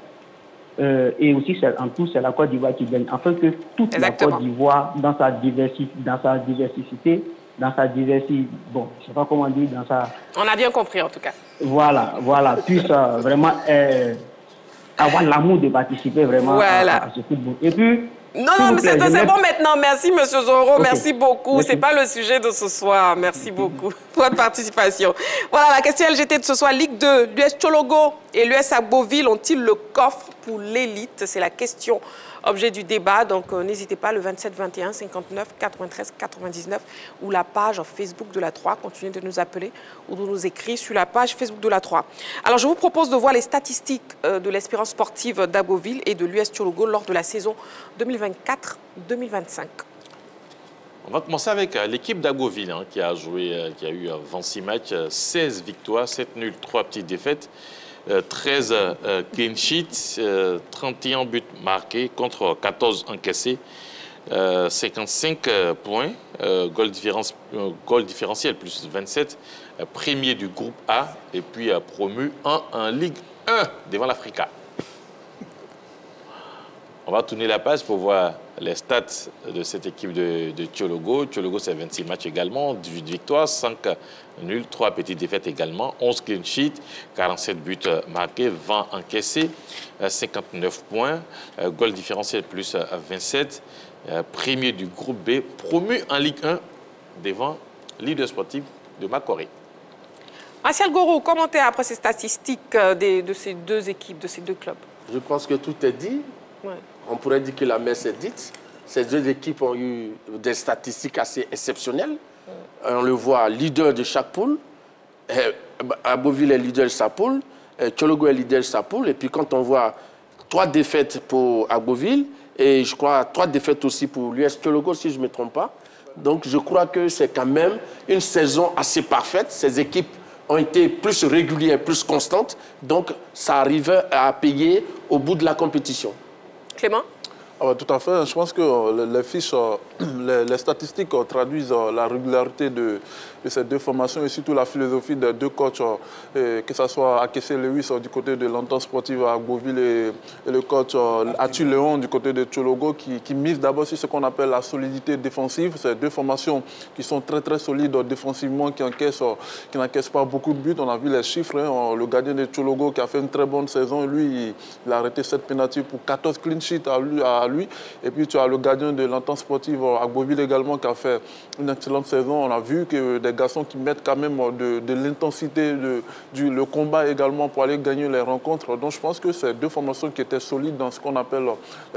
Et aussi, en tout, c'est la Côte d'Ivoire qui gagne. Afin que toute la Côte d'Ivoire, dans sa diversité, bon, je ne sais pas comment dire, dans sa... On a bien compris, en tout cas. Voilà, puisse vraiment avoir l'amour de participer vraiment à ce football. Et puis... Non, mais c'est bon maintenant. Merci, M. Zoro. Merci beaucoup. Ce n'est pas le sujet de ce soir. Merci beaucoup pour votre participation. Voilà, la question LGT de ce soir. Ligue 2, l'US Tchologo et l'US Agboville ont-ils le coffre pour l'élite? C'est la question objet du débat. Donc, n'hésitez pas, le 27 21 59 93 99 ou la page Facebook de la 3. Continuez de nous appeler ou de nous écrire sur la page Facebook de la 3. Alors, je vous propose de voir les statistiques de l'Espérance sportive d'Agboville et de l'US Tchologo lors de la saison 2024-2025. On va commencer avec l'équipe d'Agboville qui a eu 26 matchs, 16 victoires, 7 nuls, 3 petites défaites. 13 clean sheets, 31 buts marqués contre 14 encaissés, 55 points, goal différentiel plus 27, premier du groupe A et puis promu en Ligue 1 devant l'Africa. On va tourner la page pour voir les stats de cette équipe de Tchologo. Tchologo, c'est 26 matchs également, 18 victoires, 5 nuls, 3 petites défaites également, 11 clean sheets, 47 buts marqués, 20 encaissés, 59 points, goal différentiel plus 27, premier du groupe B, promu en Ligue 1 devant leader sportif de Makori. Martial Goro, commentaire après ces statistiques de ces deux équipes, de ces deux clubs? Je pense que tout est dit. Ouais. On pourrait dire que la messe est dite. Ces deux équipes ont eu des statistiques assez exceptionnelles. On le voit, leader de chaque poule. Agboville est leader de sa poule. Tchologo est leader de sa poule. Et puis quand on voit 3 défaites pour Agboville et je crois 3 défaites aussi pour l'US Tchologo, si je ne me trompe pas. Donc je crois que c'est quand même une saison assez parfaite. Ces équipes ont été plus régulières, plus constantes. Donc ça arrive à payer au bout de la compétition. Clément? Tout à fait. Je pense que les fiches, les statistiques traduisent la régularité de ces deux formations et surtout la philosophie des deux coachs, que ce soit Akessé Lewis du côté de l'entente sportive à Agboville et le coach Atu Léon du côté de Tchologo qui mise d'abord sur ce qu'on appelle la solidité défensive. Ces deux formations qui sont très très solides défensivement, qui n'encaissent pas beaucoup de buts. On a vu les chiffres. Le gardien de Tchologo qui a fait une très bonne saison, lui, il a arrêté 7 pénaltys pour 14 clean sheets à lui. Et puis tu as le gardien de l'Entente sportive Agboville également qui a fait une excellente saison. On a vu que des garçons qui mettent quand même de l'intensité, le combat également pour aller gagner les rencontres. Donc je pense que c'est deux formations qui étaient solides dans ce qu'on appelle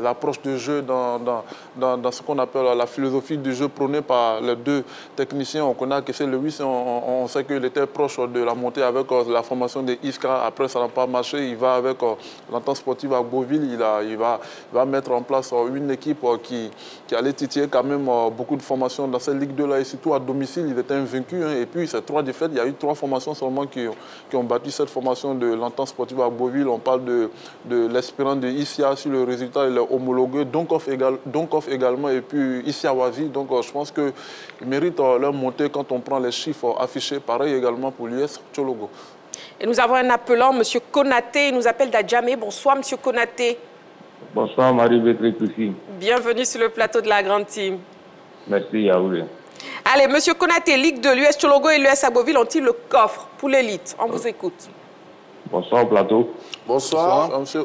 l'approche de jeu, dans ce qu'on appelle la philosophie du jeu prônée par les deux techniciens. On connaît Kessé Lewis, on sait qu'il était proche de la montée avec la formation des Iskra. Après, ça n'a pas marché. Il va avec l'Entente sportive à Beauville. Il va mettre en place une équipe qui allait titiller quand même beaucoup de formations dans cette Ligue 2-là. Et surtout à domicile, ils étaient invaincus. Hein. Et puis, ces 3 défaites, il y a eu 3 formations seulement qui ont battu cette formation de l'Entente sportive à Beauville. On parle de l'Espérance de Issia. Si le résultat il est homologué, Donkov également. Et puis Issia Wazi. Donc, je pense qu'ils méritent leur montée quand on prend les chiffres affichés. Pareil également pour l'US Tchologo. Et nous avons un appelant, M. Konaté. Il nous appelle d'Adjamé. Bonsoir, M. Konaté. Bonsoir, Marie-Béatrice aussi. Bienvenue sur le plateau de la Grande Team. Merci, Yaoulé. Allez, M. Konaté, Ligue 2, l'US Tchologo et l'US Agboville ont-ils le coffre pour l'élite? On vous écoute. Bonsoir au plateau. Bonsoir, monsieur.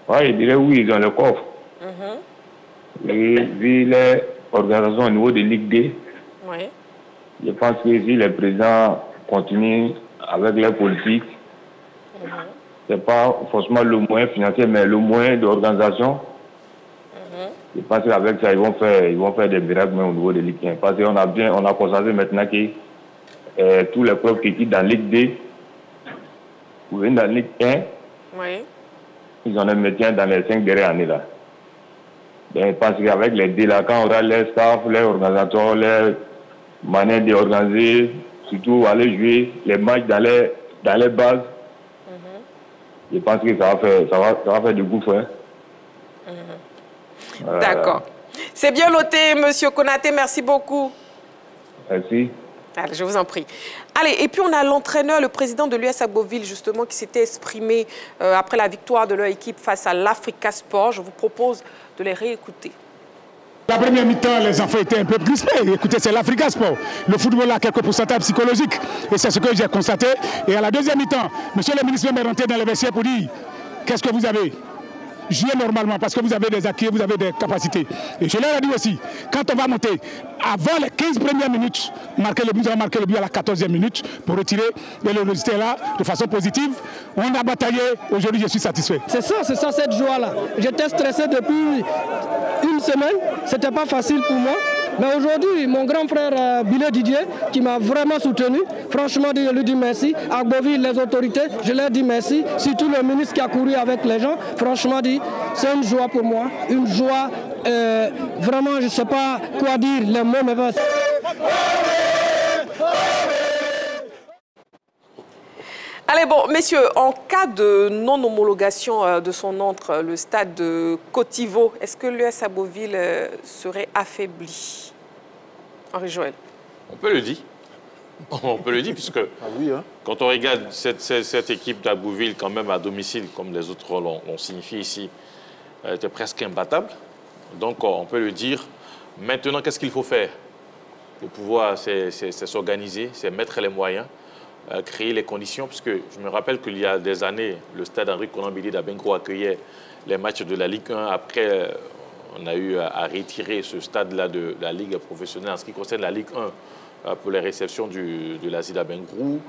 Oui, je dirais oui, ils ont le coffre. Vu les organisations au niveau de Ligue 2, je pense que si les présidents continuent avec leur politique, ce n'est pas forcément le moyen financier, mais le moyen d'organisation. Je pense qu'avec ça, ils vont faire des miracles même au niveau de Ligue 1. Parce qu'on a constaté maintenant que tous les clubs qui quittent dans Ligue 2, ou viennent dans Ligue 1, ils ont un maintien dans les 5 dernières années là. Je pense qu'avec les deux là, quand on aura les staff, les organisateurs, les manières d'organiser, surtout aller jouer les matchs dans les bases, je pense que ça va faire du gouffre. Hein. D'accord. C'est bien noté, M. Konaté. Merci beaucoup. Merci. Allez, je vous en prie. Allez, et puis on a l'entraîneur, le président de l'US Agboville, justement, qui s'était exprimé après la victoire de leur équipe face à l'Africa Sport. Je vous propose de les réécouter. La première mi-temps, les enfants étaient un peu crispés. Écoutez, c'est l'Africa Sport. Le football a quelques pourcentages psychologiques. Et c'est ce que j'ai constaté. Et à la deuxième mi-temps, monsieur le ministre m'est rentré dans les vestiaires pour dire qu'est-ce que vous avez? Jouez normalement parce que vous avez des acquis, vous avez des capacités. Et je leur ai dit aussi, quand on va monter, avant les 15 premières minutes, on va marquer le but à la 14e minute pour retirer le résultat là de façon positive. On a bataillé, aujourd'hui je suis satisfait. C'est ça cette joie-là. J'étais stressé depuis une semaine, c'était pas facile pour moi. Mais aujourd'hui, mon grand frère Bilé Didier, qui m'a vraiment soutenu, franchement, je lui dis merci. À Agboville, les autorités, je leur dis merci. Surtout le ministre qui a couru avec les gens, franchement, c'est une joie pour moi. Une joie, vraiment, je ne sais pas quoi dire, les mots me passent. Allez, bon, messieurs, en cas de non-homologation de son entre, le stade de Cotivo, est-ce que l'US Agboville serait affaibli? Henri Joël. On peut le dire. On peut le dire, puisque quand on regarde cette équipe d'Agboville, quand même à domicile, comme les autres l'ont signifié ici, était presque imbattable. Donc, on peut le dire. Maintenant, qu'est-ce qu'il faut faire pour pouvoir s'organiser, c'est mettre les moyens, créer les conditions, puisque je me rappelle qu'il y a des années, le stade Henri Konan Bédié d'Abengourou accueillait les matchs de la Ligue 1. Après, on a eu à retirer ce stade-là de la Ligue professionnelle en ce qui concerne la Ligue 1 pour les réceptions de l'Asie d'Abengourou.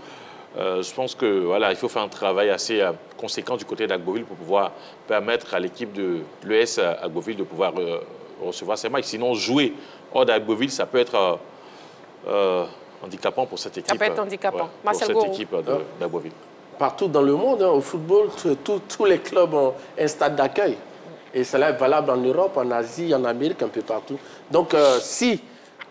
Je pense que voilà, il faut faire un travail assez conséquent du côté d'Agboville pour pouvoir permettre à l'équipe de l'ES Agboville de pouvoir recevoir ces matchs. Sinon, jouer hors d'Agboville, ça peut être handicapant pour cette équipe. Ça peut être handicapant. Pour cette équipe d'Agboville. Partout dans le monde, au football, tous les clubs ont un stade d'accueil. Et cela est valable en Europe, en Asie, en Amérique, un peu partout. Donc, si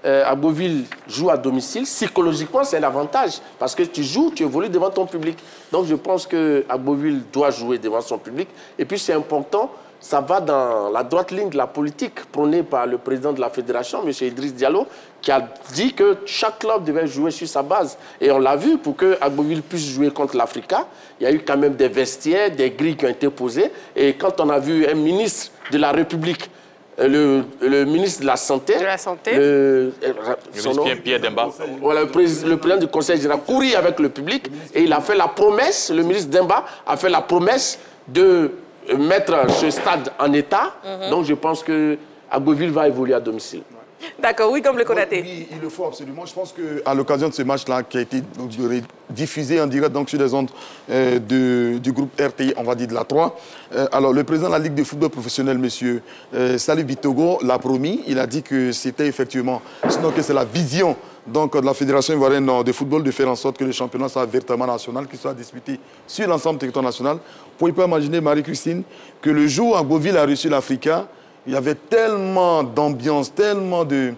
Agboville joue à domicile, psychologiquement, c'est l'avantage. Parce que tu joues, tu évolues devant ton public. Donc, je pense que Agboville doit jouer devant son public. Et puis, c'est important, ça va dans la droite ligne de la politique prônée par le président de la fédération, M. Idriss Diallo, qui a dit que chaque club devait jouer sur sa base. Et on l'a vu, pour que Agboville puisse jouer contre l'Africa, il y a eu quand même des vestiaires, des grilles qui ont été posées. Et quand on a vu un ministre de la République, le ministre de la Santé, le ministre Pierre Demba, voilà, le président du Conseil général courir avec le public et il a fait la promesse, le ministre Demba a fait la promesse de mettre ce stade en état. Donc je pense que Agboville va évoluer à domicile. D'accord, oui, comme le Konaté. Oui, il le faut absolument. Je pense qu'à l'occasion de ce match-là, qui a été diffusé en direct donc, sur les ondes du groupe RTI, on va dire de la 3, alors le président de la Ligue de football professionnel, M. Salif Bitogo, l'a promis. Il a dit que c'était effectivement, sinon que c'est la vision donc, de la Fédération ivoirienne de football de faire en sorte que le championnat soit véritablement national, qu'il soit disputé sur l'ensemble du territoire national. Vous pouvez pas imaginer, Marie-Christine, que le jour où Agboville a reçu l'Africa, il y avait tellement d'ambiance, tellement de...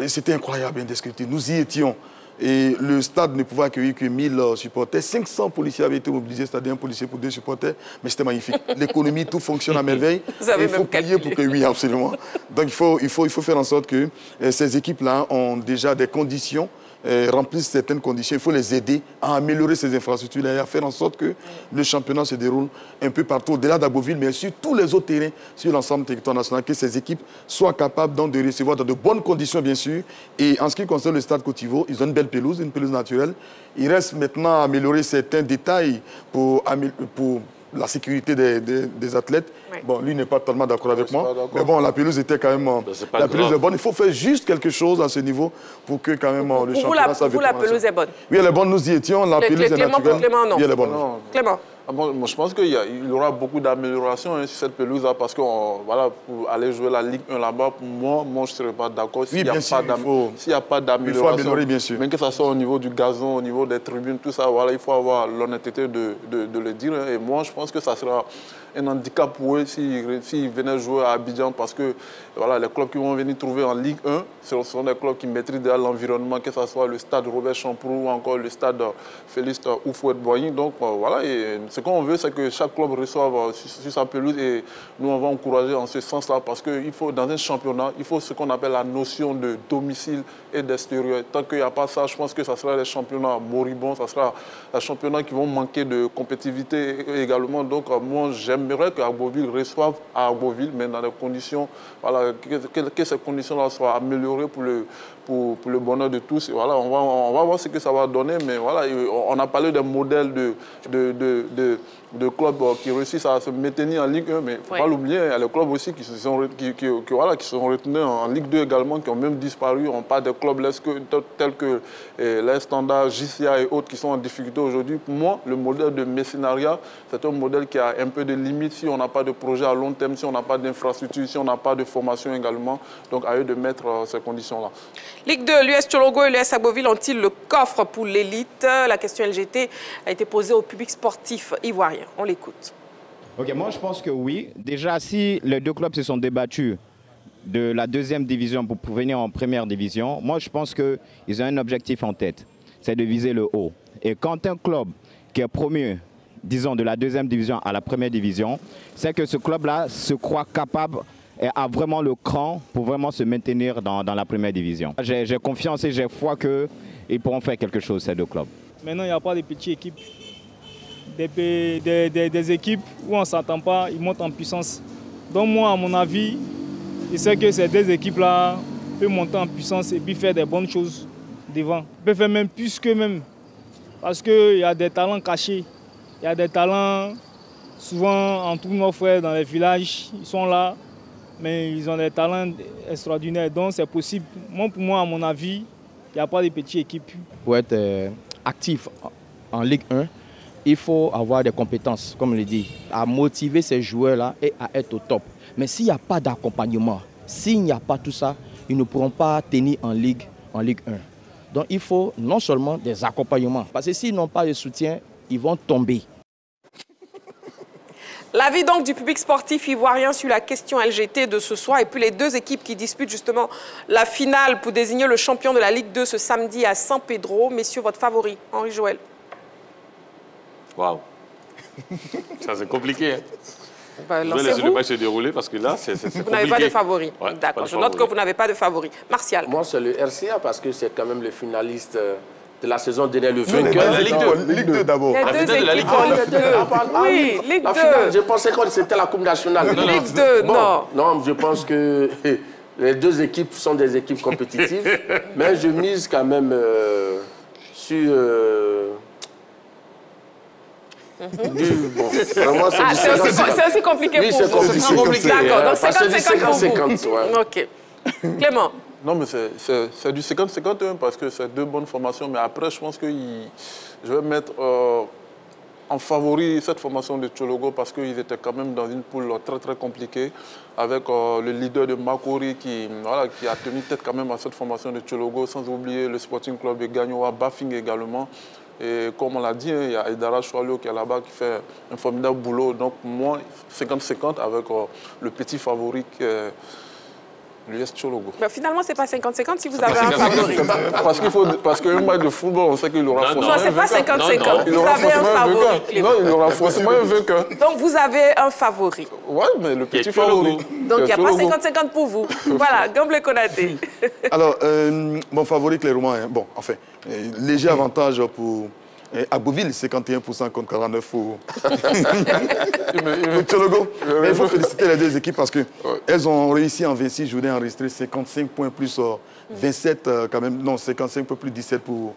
C'était incroyable, indescriptible. Nous y étions. Et le stade ne pouvait accueillir que 1000 supporters. 500 policiers avaient été mobilisés, c'est-à-dire un policier pour 2 supporters. Mais c'était magnifique. L'économie, tout fonctionne à merveille. Il faut prier pour que oui, absolument. Donc il faut faire en sorte que ces équipes-là ont déjà des conditions, remplissent certaines conditions. Il faut les aider à améliorer ces infrastructures et à faire en sorte que le championnat se déroule un peu partout, au-delà d'Agboville, mais sur tous les autres terrains, sur l'ensemble du territoire national, que ces équipes soient capables donc, de recevoir dans de bonnes conditions, bien sûr. Et en ce qui concerne le stade Côte-d'Ivoire, ils ont une belle pelouse, une pelouse naturelle. Il reste maintenant à améliorer certains détails pour la sécurité des athlètes. Oui. Bon, lui n'est pas totalement d'accord avec moi. Mais bon, la pelouse était quand même... La pelouse est bonne. Il faut faire juste quelque chose à ce niveau pour que quand même le championnat soit... Pour vous, la pelouse est bonne? Oui, elle est bonne. Nous y étions. La pelouse est naturelle. Clément, non. Oui, elle est bonne. Clément. Moi, je pense qu'il y aura beaucoup d'améliorations sur cette pelouse-là parce que voilà, pour aller jouer la Ligue 1 là-bas, moi je ne serais pas d'accord s'il n'y a pas d'amélioration. Il faut améliorer, bien sûr. Même que ce soit au niveau du gazon, au niveau des tribunes, tout ça, voilà, il faut avoir l'honnêteté de le dire. Et moi, je pense que ça sera un handicap pour eux s'ils venaient jouer à Abidjan parce que voilà, les clubs qui vont venir trouver en Ligue 1, ce sont des clubs qui maîtrisent déjà l'environnement, que ce soit le stade Robert Champrou ou encore le stade Félix Houphouët-Boigny. Donc voilà, et ce qu'on veut, c'est que chaque club reçoive sur sa pelouse et nous, on va encourager en ce sens-là parce qu'il faut, dans un championnat, il faut ce qu'on appelle la notion de domicile et d'extérieur. Tant qu'il n'y a pas ça, je pense que ça sera les championnats moribonds, ça sera les championnats qui vont manquer de compétitivité également. Donc moi, j'aimerais qu'Agboville reçoive à Agboville, mais dans des conditions, voilà, que ces conditions-là soient améliorées pour le bonheur de tous. Et voilà, on va voir ce que ça va donner, mais voilà, on a parlé d'un modèle de clubs qui réussissent à se maintenir en Ligue 1, mais il ne faut pas l'oublier, il y a les clubs aussi qui sont retenus en Ligue 2 également, qui ont même disparu. On parle des clubs tels que les Standards, JCA et autres qui sont en difficulté aujourd'hui. Pour moi, le modèle de mécénariat, c'est un modèle qui a un peu de limites si on n'a pas de projet à long terme, si on n'a pas d'infrastructure, si on n'a pas de formation également. Donc à eux de mettre ces conditions-là. Ligue 2, l'US Tchologo et l'US Agboville ont-ils le coffre pour l'élite? La question LGT a été posée au public sportif ivoirien. On l'écoute. Ok, moi je pense que oui. Déjà, si les deux clubs se sont débattus de la deuxième division pour venir en première division, moi je pense qu'ils ont un objectif en tête, c'est de viser le haut. Et quand un club qui est promu, disons, de la deuxième division à la première division, c'est que ce club-là se croit capable et a vraiment le cran pour vraiment se maintenir dans la première division. J'ai confiance et j'ai foi qu'ils pourront faire quelque chose, ces deux clubs. Maintenant, il n'y a pas de petites équipes. Des équipes où on ne s'entend pas, ils montent en puissance. Donc moi, à mon avis, je sais que ces deux équipes-là peuvent monter en puissance et puis faire des bonnes choses devant. Ils peuvent faire même plus qu'eux-mêmes. Parce qu'il y a des talents cachés. Il y a des talents, souvent en tous nos frères dans les villages, ils sont là, mais ils ont des talents extraordinaires. Donc c'est possible. Pour moi, à mon avis, il n'y a pas de petites équipes. Pour être actif en Ligue 1, il faut avoir des compétences, comme je l'ai dit, à motiver ces joueurs-là et à être au top. Mais s'il n'y a pas d'accompagnement, s'il n'y a pas tout ça, ils ne pourront pas tenir en Ligue 1. Donc il faut non seulement des accompagnements, parce que s'ils n'ont pas de soutien, ils vont tomber. L'avis donc du public sportif ivoirien sur la question LGT de ce soir et puis les deux équipes qui disputent justement la finale pour désigner le champion de la Ligue 2 ce samedi à San Pedro. Messieurs, votre favori, Henri Joël. Waouh. Ça, c'est compliqué. Hein. Bah, je vais laisser le match se dérouler parce que là, c'est compliqué. Vous n'avez pas de favori. Ouais, d'accord, je note que vous n'avez pas de favori. Martial. Moi, c'est le RCA parce que c'est quand même le finaliste de la saison dernière, le vainqueur. La Ligue 2. Ligue 2 d'abord. Les deux équipes en Ligue 2. Oui, Ligue 2. Je pensais que c'était la Coupe nationale. Ligue 2, non. Non, je pense que les deux équipes sont des équipes compétitives. Mais je mise quand même sur... Bon, vraiment, c'est aussi compliqué pour vous. C'est compliqué. D'accord, donc 50-50 pour vous. 50, ouais. OK. Clément? Non, mais c'est du 50-51 parce que c'est deux bonnes formations. Mais après, je pense que je vais mettre en favori cette formation de Tchologo parce qu'ils étaient quand même dans une poule très, très compliquée avec le leader de Makori qui a tenu tête quand même à cette formation de Tchologo, sans oublier le Sporting Club de Gagnoa, Bafing également. Et comme on l'a dit, il y a Aïdara Choualio qui est là-bas qui fait un formidable boulot. Donc, moi, 50-50 avec le petit favori qui est l'US Tchologo. Mais finalement, ce n'est pas 50-50 si vous avez un favori. Parce qu'un match de football, on sait qu'il aura forcément un vainqueur. Non, ce n'est pas 50-50. Vous avez un favori. Non, il aura forcément un vainqueur. Donc, vous avez un favori. Oui, mais le petit favori. Donc, il n'y a pas 50-50 pour vous. Voilà, Gamble Konaté. Alors, mon favori, clairement, bon, enfin, léger avantage pour Agboville, 51% contre 49% pour Tchologo. Mais il faut féliciter les deux équipes parce qu'elles ont réussi en 26 journées à enregistrer 55 points plus 27, quand même, non, 55 points plus 17 pour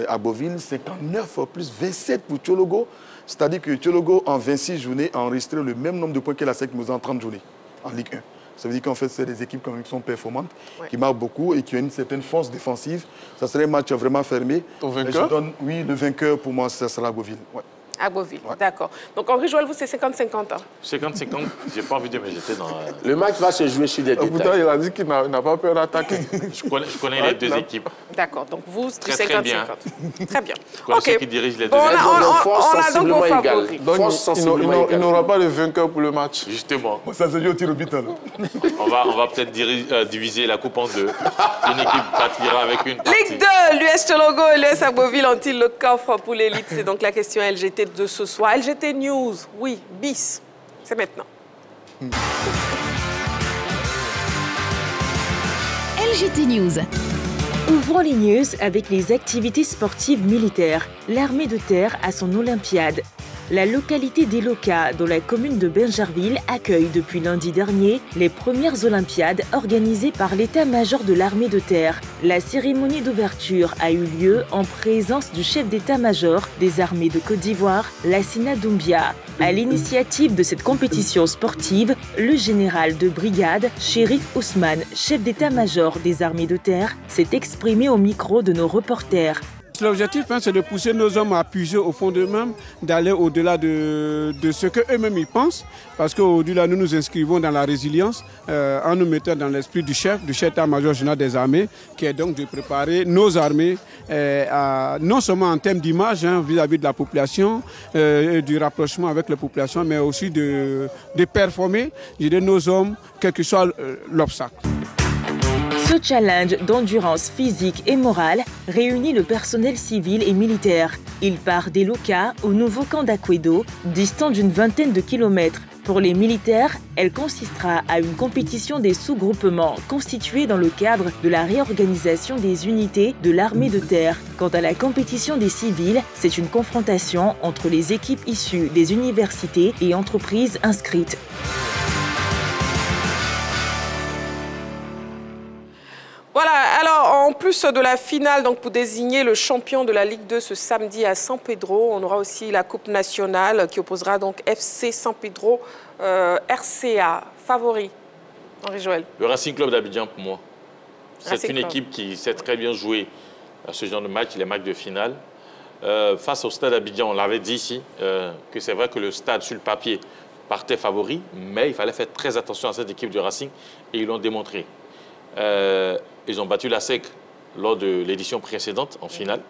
Agboville, 59 plus 27 pour Tchologo. C'est-à-dire que Tchologo, en 26 journées, a enregistré le même nombre de points que la SEC nous en 30 journées en Ligue 1. Ça veut dire qu'en fait, c'est des équipes qui sont performantes, qui marquent beaucoup et qui ont une certaine force défensive. Ça serait un match vraiment fermé. Ton vainqueur? Oui, le vainqueur, pour moi, ça sera Agboville. Ouais. Agboville, d'accord. Donc, Henri Joël, vous, c'est 50-50. 50-50, j'ai pas envie de me jeter dans... Le match va se jouer sur des détails. Pourtant, il a dit qu'il n'a pas peur d'attaquer. Je connais les deux équipes. D'accord, donc vous, du 50-50. Très bien. Très bien. Je connais ceux qui dirigent les deux bon, équipes. on a donc vos favoris. Donc, il n'aura pas de vainqueur pour le match. Justement. Ça se joue au tir au but. On va peut-être diviser la coupe en deux. Une équipe partira avec une partie. Ligue 2, l'US Tchologo et l'US Agboville ont-ils le coffre pour l'élite? C'est donc la question LGT de ce soir. LGT News, oui, bis, c'est maintenant. LGT News. Ouvrons les news avec les activités sportives militaires. L'armée de terre a son Olympiade. La localité d'Eloka, dans la commune de Benjarville, accueille depuis lundi dernier les premières Olympiades organisées par l'état-major de l'armée de terre. La cérémonie d'ouverture a eu lieu en présence du chef d'état-major des armées de Côte d'Ivoire, Lassina Doumbia. À l'initiative de cette compétition sportive, le général de brigade, Chérif Ousmane, chef d'état-major des armées de terre, s'est exprimé au micro de nos reporters. L'objectif, c'est de pousser nos hommes à puiser au fond d'eux-mêmes, d'aller au-delà de ce qu'eux-mêmes y pensent. Parce qu'au-delà, nous nous inscrivons dans la résilience en nous mettant dans l'esprit du chef d'état-major général des armées, qui est donc de préparer nos armées, non seulement en termes d'image vis-à-vis de la population, du rapprochement avec la population, mais aussi de performer nos hommes, quel que soit l'obstacle. Ce challenge d'endurance physique et morale réunit le personnel civil et militaire. Il part d'Eloka au nouveau camp d'Akwedo, distant d'une vingtaine de kilomètres. Pour les militaires, elle consistera à une compétition des sous-groupements constitués dans le cadre de la réorganisation des unités de l'armée de terre. Quant à la compétition des civils, c'est une confrontation entre les équipes issues des universités et entreprises inscrites. Voilà, alors en plus de la finale, donc pour désigner le champion de la Ligue 2 ce samedi à San Pedro, on aura aussi la Coupe nationale qui opposera donc FC San Pedro RCA. Favori, Henri Joël? Le Racing Club d'Abidjan pour moi. C'est une Club. équipe qui sait très bien jouer à ce genre de match, les matchs de finale. Face au stade Abidjan, on l'avait dit ici, que c'est vrai que le stade sur le papier partait favori, mais il fallait faire très attention à cette équipe du Racing et ils l'ont démontré. Ils ont battu la SEC lors de l'édition précédente en finale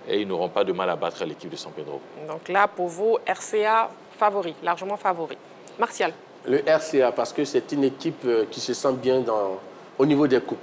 et ils n'auront pas de mal à battre l'équipe de San Pedro. Donc là, pour vous, RCA favori, largement favori. Martial? Le RCA, parce que c'est une équipe qui se sent bien au niveau des coupes.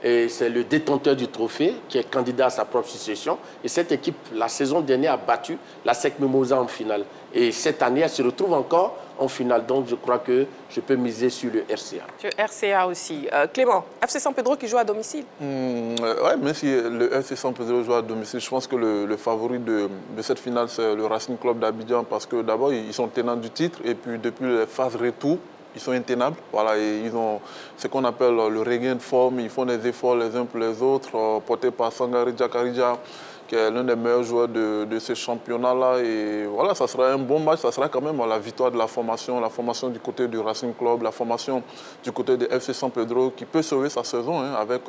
Et c'est le détenteur du trophée qui est candidat à sa propre succession. Et cette équipe, la saison dernière, a battu la SEC Mimosa en finale. Et cette année, elle se retrouve encore en finale. Donc, je crois que je peux miser sur le RCA. Sur RCA aussi. Clément, FC San Pedro qui joue à domicile? Oui, même si le FC San Pedro joue à domicile, je pense que le favori de cette finale, c'est le Racing Club d'Abidjan parce que d'abord, ils sont tenants du titre et puis depuis les phases retour, ils sont intenables. Voilà, et ils ont ce qu'on appelle le regain de forme. Ils font des efforts les uns pour les autres, portés par Sangare Diakarija. qui est l'un des meilleurs joueurs de ce championnat-là. Et voilà, ça sera un bon match. Ça sera quand même la victoire de la formation du côté du Racing Club, la formation du côté de FC San Pedro qui peut sauver sa saison avec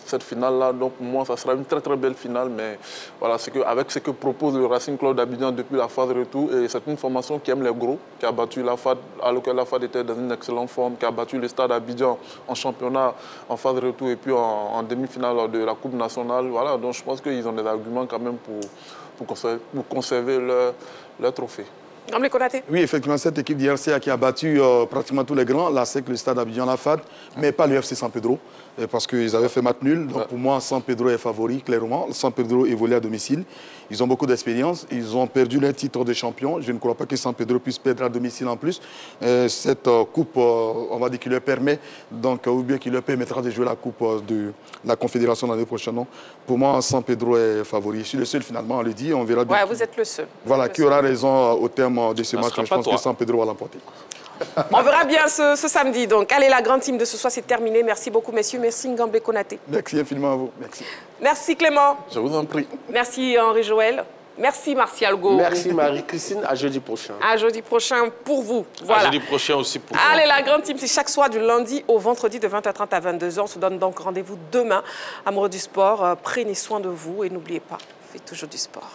cette finale-là. Donc pour moi, ça sera une très très belle finale. Mais voilà, avec ce que propose le Racing Club d'Abidjan depuis la phase retour, et c'est une formation qui aime les gros, qui a battu la FAD, alors que la FAD était dans une excellente forme, qui a battu le Stade Abidjan en championnat, en phase retour et puis en demi-finale de la Coupe nationale. Voilà, donc je pense qu'ils ont des arguments quand même pour conserver leur trophée. Oui, effectivement, cette équipe d'IRCA qui a battu pratiquement tous les grands, la SEC, le Stade Abidjan, la FAD, mais pas le FC San Pedro, parce qu'ils avaient fait match nul. Donc pour moi, San Pedro est favori, clairement. San Pedro évolue à domicile. Ils ont beaucoup d'expérience. Ils ont perdu leur titre de champion. Je ne crois pas que San Pedro puisse perdre à domicile en plus. Cette coupe, on va dire, qui leur permet, donc, ou bien qui leur permettra de jouer la coupe de la Confédération l'année prochaine. Non. Pour moi, San Pedro est favori. Je suis le seul, finalement, on le dit. On verra. Ouais, vous êtes le seul. Voilà, qui aura raison au terme de ce match. Je pense que San Pedro va l'emporter. On verra bien ce samedi. Donc, allez, la grande team de ce soir, c'est terminé. Merci beaucoup, messieurs. Merci Ngambe Konaté. Merci infiniment à vous. Merci. Merci Clément. Je vous en prie. Merci Henri-Joël. Merci Martial Go. Merci Marie-Christine. À jeudi prochain. À jeudi prochain pour vous. Voilà. À jeudi prochain aussi pour vous. Allez, la grande team, c'est chaque soir du lundi au vendredi de 20h30 à 22h. On se donne donc rendez-vous demain. Amoureux du sport, prenez soin de vous et n'oubliez pas, faites toujours du sport.